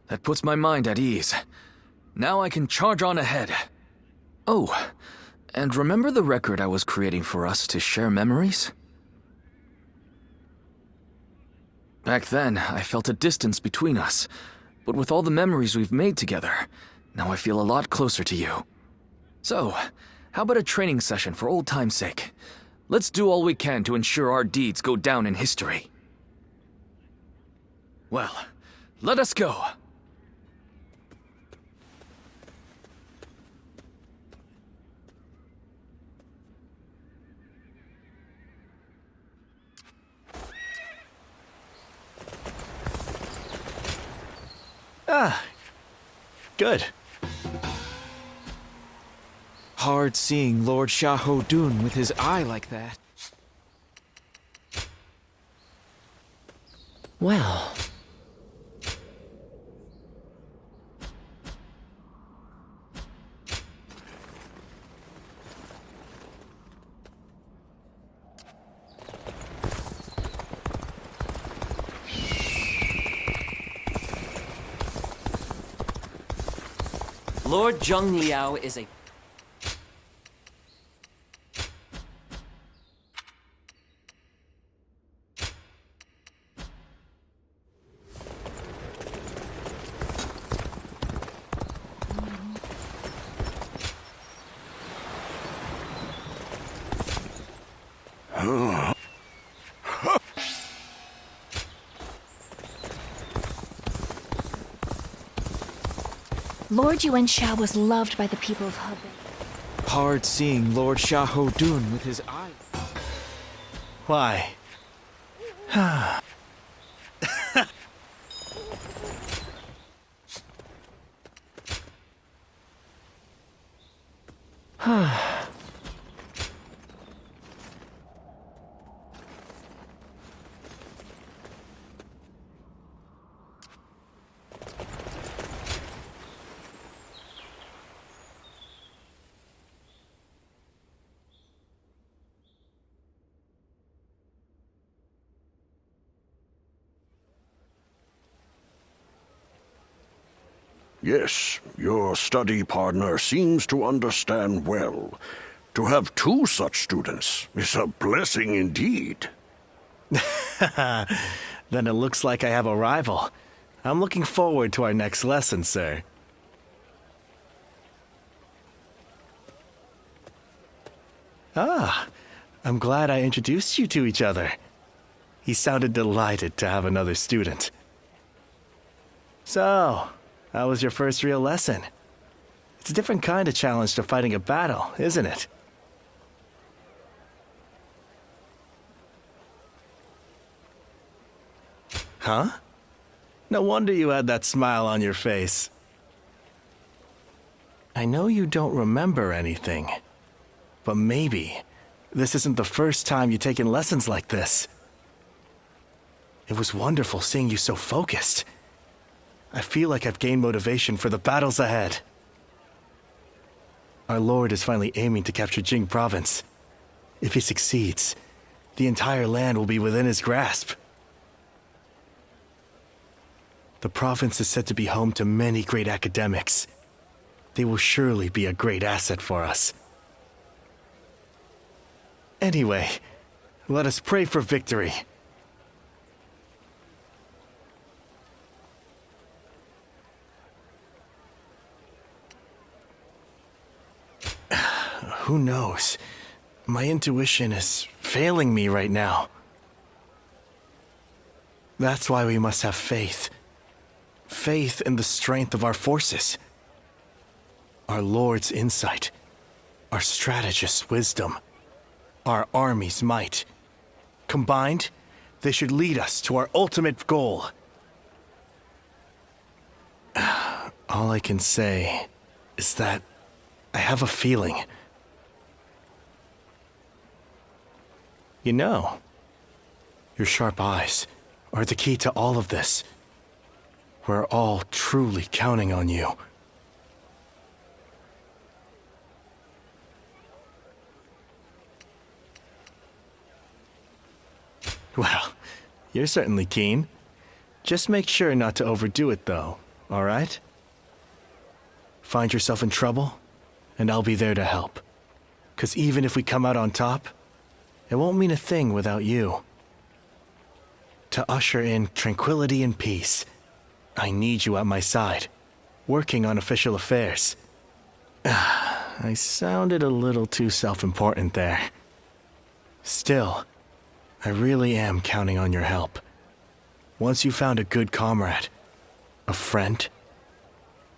Speaker 17: That puts my mind at ease. Now I can charge on ahead. Oh, and remember the record I was creating for us to share memories? Back then, I felt a distance between us, but with all the memories we've made together, now I feel a lot closer to you. So, how about a training session for old time's sake? Let's do all we can to ensure our deeds go down in history. Well, let us go.
Speaker 3: Ah, good. Hard seeing Lord Shah-Ho-Dun with his eye like that.
Speaker 21: Well... Lord Zheng Liao is a...
Speaker 13: Lord Yuan Shao was loved by the people of Hebei.
Speaker 3: Hard seeing Lord Shah-Ho-Dun with his eye. Why?
Speaker 16: Yes, your study partner seems to understand well. To have two such students is a blessing indeed.
Speaker 3: Then it looks like I have a rival. I'm looking forward to our next lesson, sir. Ah, I'm glad I introduced you to each other. He sounded delighted to have another student. So, how was your first real lesson? It's a different kind of challenge to fighting a battle, isn't it? Huh? No wonder you had that smile on your face. I know you don't remember anything, but maybe this isn't the first time you've taken lessons like this. It was wonderful seeing you so focused. I feel like I've gained motivation for the battles ahead. Our Lord is finally aiming to capture Jing Province. If he succeeds, the entire land will be within his grasp. The province is said to be home to many great academics. They will surely be a great asset for us. Anyway, let us pray for victory. Who knows? My intuition is failing me right now. That's why we must have faith. Faith in the strength of our forces. Our Lord's insight. Our strategist's wisdom. Our army's might. Combined, they should lead us to our ultimate goal. All I can say is that I have a feeling. You know, your sharp eyes are the key to all of this. We're all truly counting on you. Well, you're certainly keen. Just make sure not to overdo it, though. all right? Find yourself in trouble, and I'll be there to help. 'Cause even if we come out on top, it won't mean a thing without you. To usher in tranquility and peace, I need you at my side, working on official affairs. I sounded a little too self-important there. Still, I really am counting on your help. Once you found a good comrade, a friend,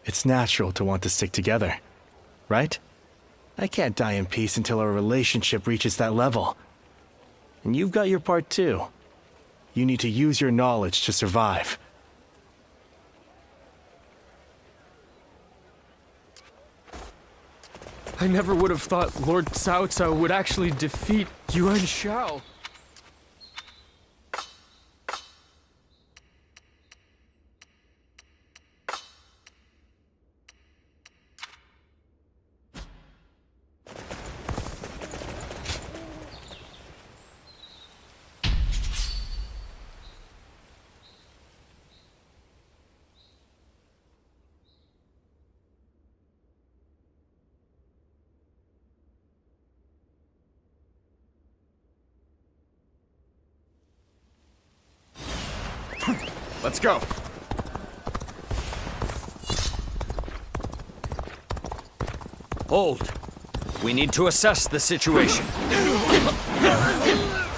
Speaker 3: it's natural to want to stick together, right? I can't die in peace until our relationship reaches that level. And you've got your part too. You need to use your knowledge to survive.
Speaker 17: I never would have thought Lord Cao Cao would actually defeat Yuan Shao.
Speaker 18: Let's go.
Speaker 4: Hold. We need to assess the situation.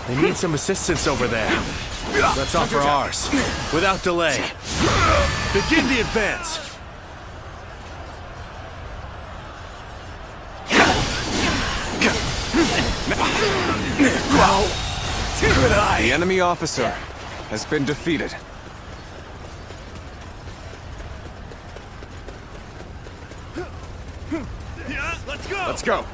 Speaker 3: They need some assistance over there. Let's offer ours, without delay. Begin the advance.
Speaker 20: The enemy officer has been defeated.
Speaker 18: Let's go.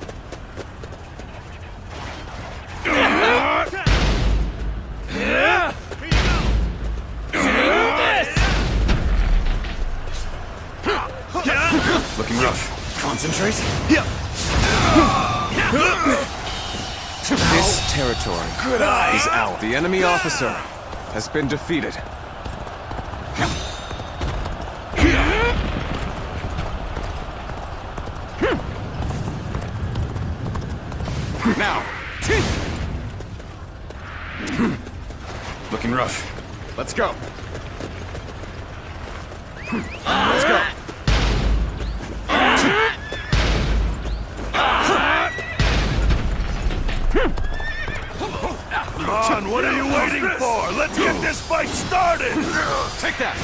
Speaker 20: Looking rough.
Speaker 18: Concentrate.
Speaker 20: This territory is ours. The enemy officer has been defeated.
Speaker 18: Now. Looking rough. Let's go. Let's go.
Speaker 1: Come on, what are you waiting for? Let's get this fight started!
Speaker 18: Take that!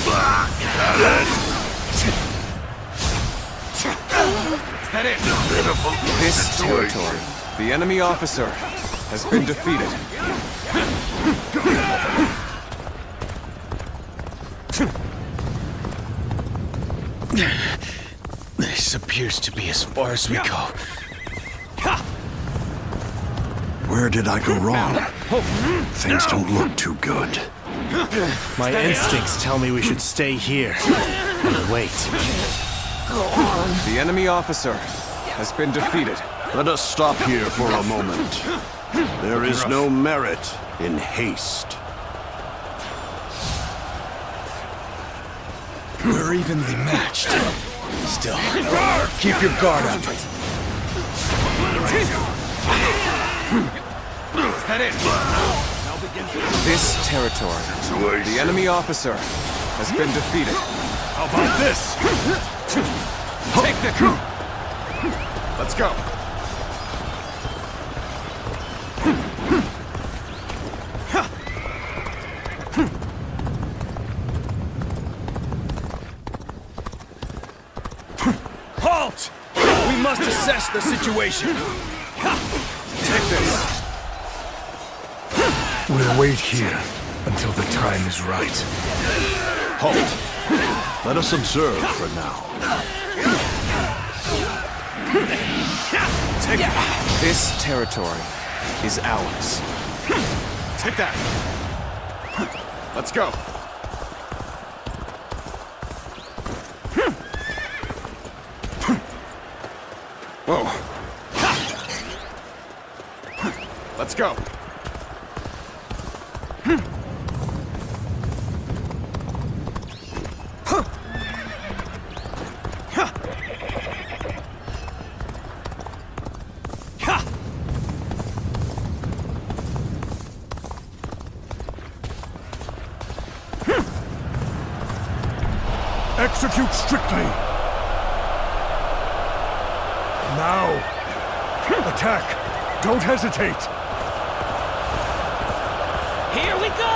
Speaker 18: Is that it?
Speaker 1: Pitiful
Speaker 20: This
Speaker 1: situation.
Speaker 20: territory, the enemy officer has been defeated.
Speaker 18: This appears to be as far as we go.
Speaker 16: Where did I go wrong? Things don't look too good.
Speaker 3: My instincts tell me we should stay here and wait.
Speaker 20: The enemy officer has been defeated.
Speaker 16: Let us stop here for a moment. There is no merit in haste.
Speaker 18: We're evenly matched. Still, keep your guard up. Is that it?
Speaker 20: This territory, the enemy officer has been defeated.
Speaker 18: How about this? Take the coup! Let's go. Halt! We must assess the situation. Take this.
Speaker 12: We'll wait here until the time is right.
Speaker 16: Halt. Let us observe for now.
Speaker 20: Take this territory is ours.
Speaker 18: Take that. Let's go. Whoa. Let's go.
Speaker 12: Execute strictly. Now. Attack. Don't hesitate.
Speaker 10: Here we go!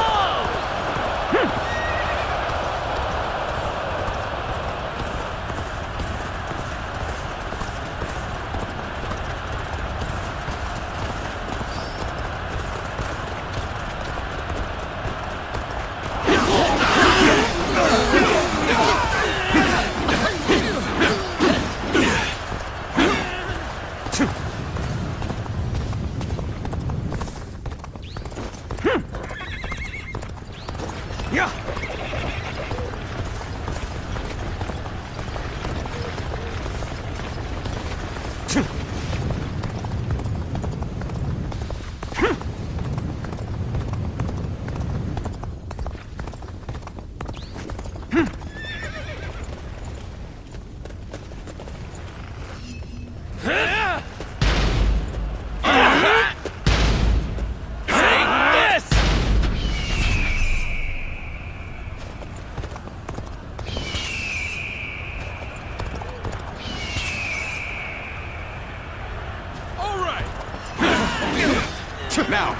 Speaker 9: Now!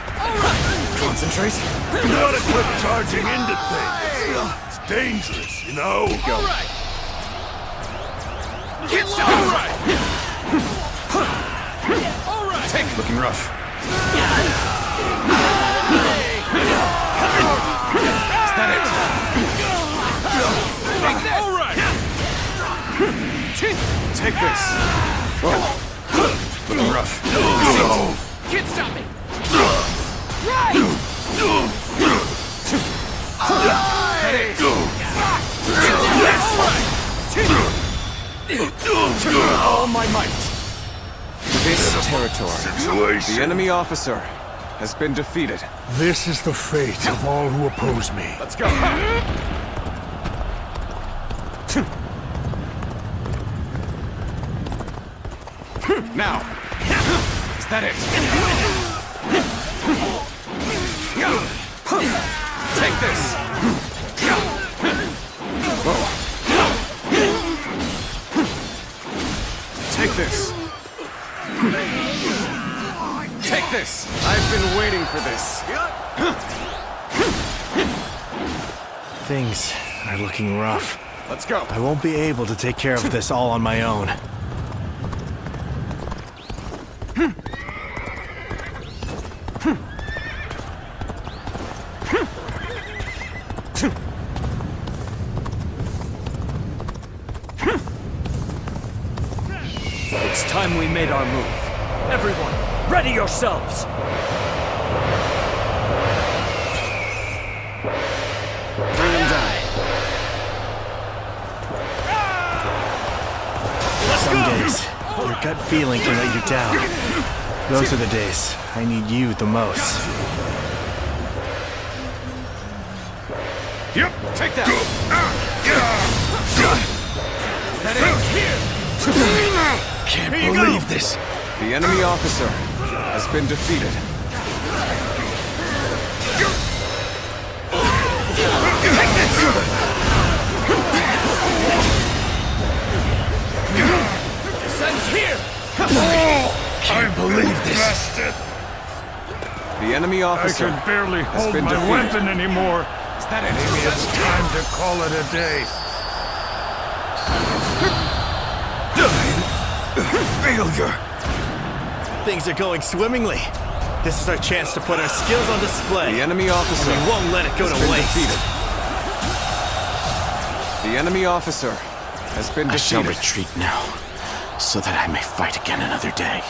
Speaker 12: Concentrate. You gotta quit charging into things. It's dangerous, you know?
Speaker 9: Go.
Speaker 10: All right.
Speaker 9: Get down! All right!
Speaker 10: All right.
Speaker 9: Take! Looking rough.
Speaker 10: Is that
Speaker 9: it?
Speaker 10: Take this. All right.
Speaker 9: Take this. Whoa. Looking rough.
Speaker 10: Can't stop me. Right.
Speaker 20: All my might. This territory, the enemy officer, has been defeated.
Speaker 12: This is the fate of all who oppose me.
Speaker 20: Let's go.
Speaker 9: Now!
Speaker 20: Is that it?
Speaker 9: Take this! Whoa. Take this! Take this!
Speaker 20: I've been waiting for this.
Speaker 3: Things are looking rough.
Speaker 9: Let's go!
Speaker 3: I won't be able to take care of this all on my own.
Speaker 10: It's time we made our move. Everyone, ready yourselves!
Speaker 9: Bring him down.
Speaker 3: Some days, your gut feeling can let you down. Those are the days I need you the most.
Speaker 9: Yep, take that!
Speaker 20: Is that it?
Speaker 18: Can't believe this.
Speaker 20: The enemy officer has been defeated.
Speaker 10: Descend here!
Speaker 18: Can't believe this.
Speaker 20: The enemy officer
Speaker 12: I can barely
Speaker 20: has
Speaker 12: hold
Speaker 20: been
Speaker 12: my
Speaker 20: defeated.
Speaker 12: weapon anymore.
Speaker 20: Is that it?
Speaker 12: Maybe it's time to call it a day.
Speaker 3: Failure! Things are going swimmingly. This is our chance to put our skills on display.
Speaker 20: The enemy officer
Speaker 3: We won't let it go
Speaker 20: has
Speaker 3: to
Speaker 20: been
Speaker 3: waste.
Speaker 20: defeated. The enemy officer has been defeated.
Speaker 2: I shall retreat now, so that I may fight again another day.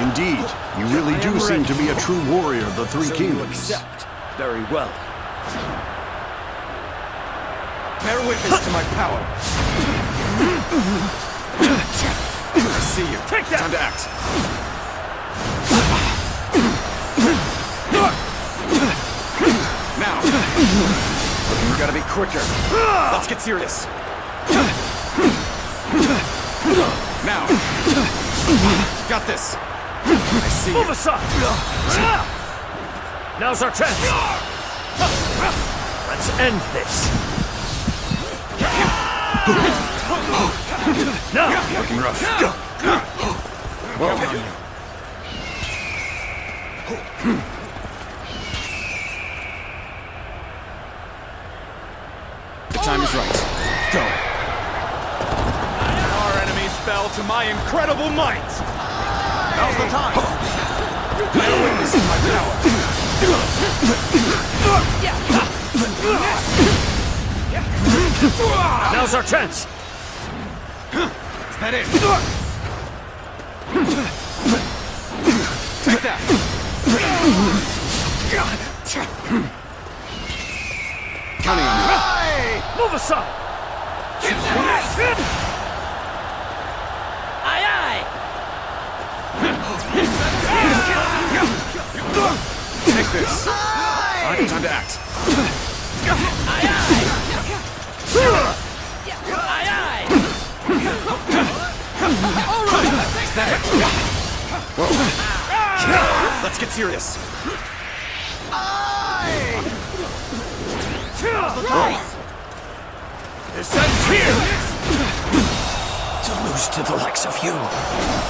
Speaker 16: Indeed, you really do seem to be a true warrior of the Three Kingdoms.
Speaker 10: Accept. Very well.
Speaker 20: Bear witness to my power. I see you.
Speaker 10: Take that!
Speaker 20: Time to act. Now. You gotta be quicker. Let's get serious. Now. Got this. I see
Speaker 10: Move
Speaker 20: you.
Speaker 10: aside! Now's our chance! Let's end this. Now!
Speaker 18: Looking rough.
Speaker 20: The time is right. Go.
Speaker 18: Our enemies fell to my incredible might. Now's the time. Bear witness to my power.
Speaker 10: Now's our chance.
Speaker 18: Is that it? Take that.
Speaker 20: Counting on you.
Speaker 10: Move aside. Aye, aye.
Speaker 20: Take this. All right, time to act.
Speaker 10: Aye, aye. Aye, aye.
Speaker 20: All right. Is that it? Whoa. Let's get serious.
Speaker 10: This ends here.
Speaker 18: To lose to the likes of you.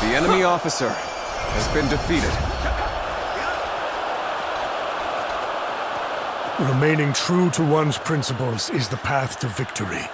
Speaker 20: The enemy officer has been defeated.
Speaker 12: Remaining true to one's principles is the path to victory.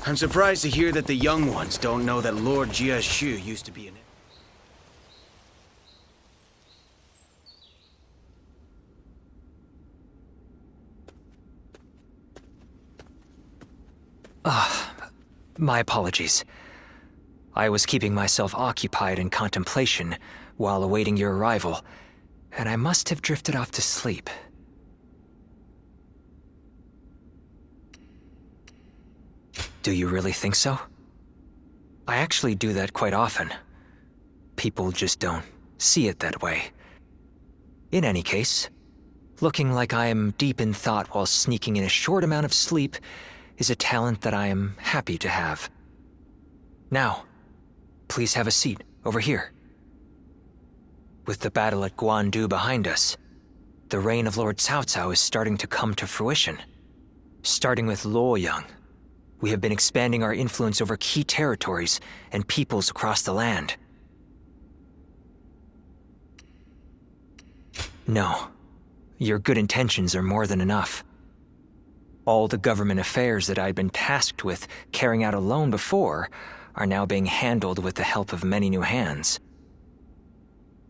Speaker 18: I'm surprised to hear that the young ones don't know that Lord Jia Shu used to be an...
Speaker 4: My apologies. I was keeping myself occupied in contemplation while awaiting your arrival, and I must have drifted off to sleep. Do you really think so? I actually do that quite often. People just don't see it that way. In any case, looking like I am deep in thought while sneaking in a short amount of sleep is a talent that I am happy to have. Now, please have a seat over here. With the battle at Guandu behind us, the reign of Lord Cao Cao is starting to come to fruition. Starting with Luoyang, we have been expanding our influence over key territories and peoples across the land. No, your good intentions are more than enough. All the government affairs that I'd been tasked with carrying out alone before are now being handled with the help of many new hands.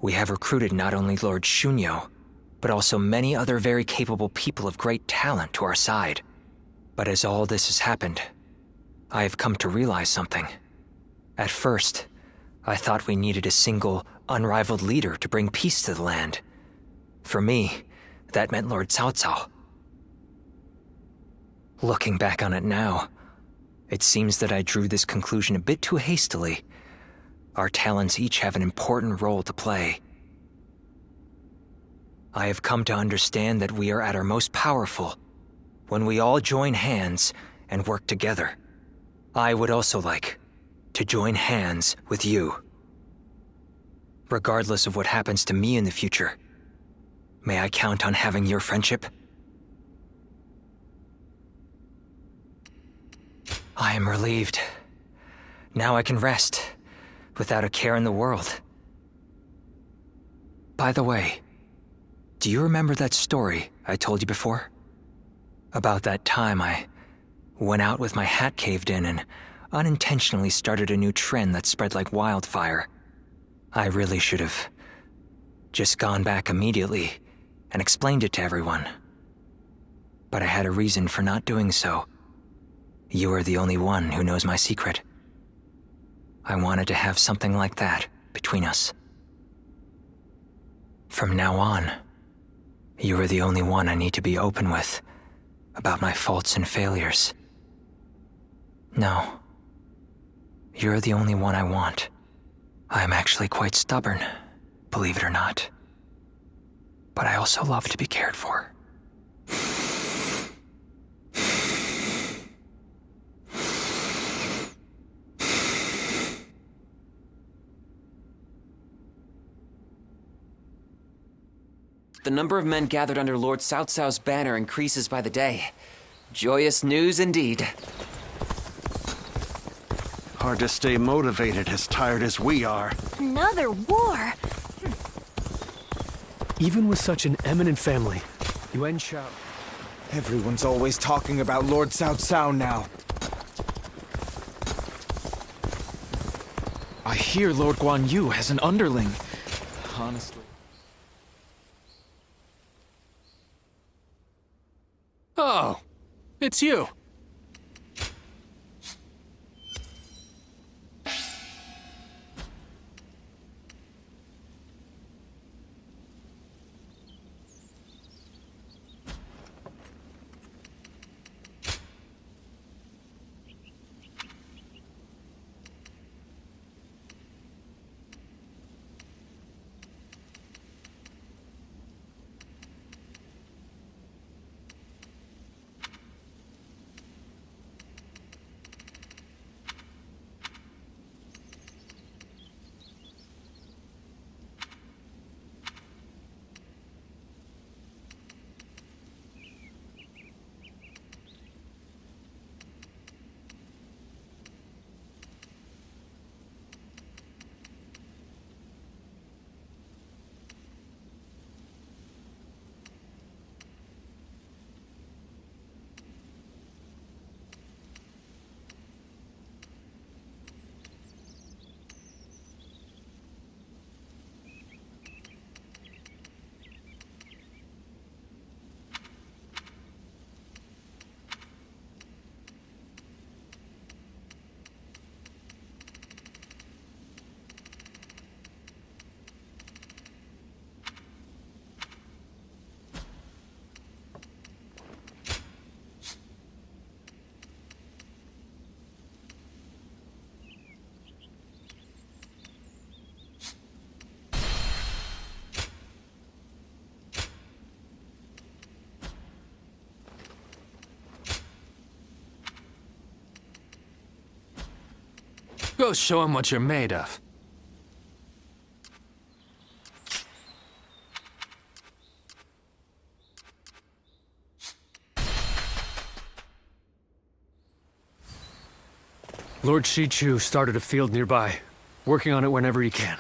Speaker 4: We have recruited not only Lord Shunyo, but also many other very capable people of great talent to our side. But as all this has happened, I have come to realize something. At first, I thought we needed a single, unrivaled leader to bring peace to the land. For me, that meant Lord Cao Cao. Looking back on it now, it seems that I drew this conclusion a bit too hastily. Our talents each have an important role to play. I have come to understand that we are at our most powerful when we all join hands and work together. I would also like to join hands with you. Regardless of what happens to me in the future, may I count on having your friendship? I am relieved. Now I can rest, without a care in the world. By the way, do you remember that story I told you before? About that time I went out with my hat caved in and unintentionally started a new trend that spread like wildfire. I really should have just gone back immediately and explained it to everyone. But I had a reason for not doing so. You are the only one who knows my secret. I wanted to have something like that between us. From now on, you are the only one I need to be open with about my faults and failures. No, you're the only one I want. I'm actually quite stubborn, believe it or not. But I also love to be cared for.
Speaker 2: The number of men gathered under Lord Cao Cao's banner increases by the day. Joyous news indeed.
Speaker 15: Hard to stay motivated as tired as we are.
Speaker 13: Another war?
Speaker 7: Even with such an eminent family, Yuan Shao...
Speaker 6: Everyone's always talking about Lord Cao Cao now. I hear Lord Guan Yu has an underling. Honestly.
Speaker 7: Oh, it's you.
Speaker 11: Go show him what you're made of.
Speaker 14: Lord Shichu started a field nearby, working on it whenever he can.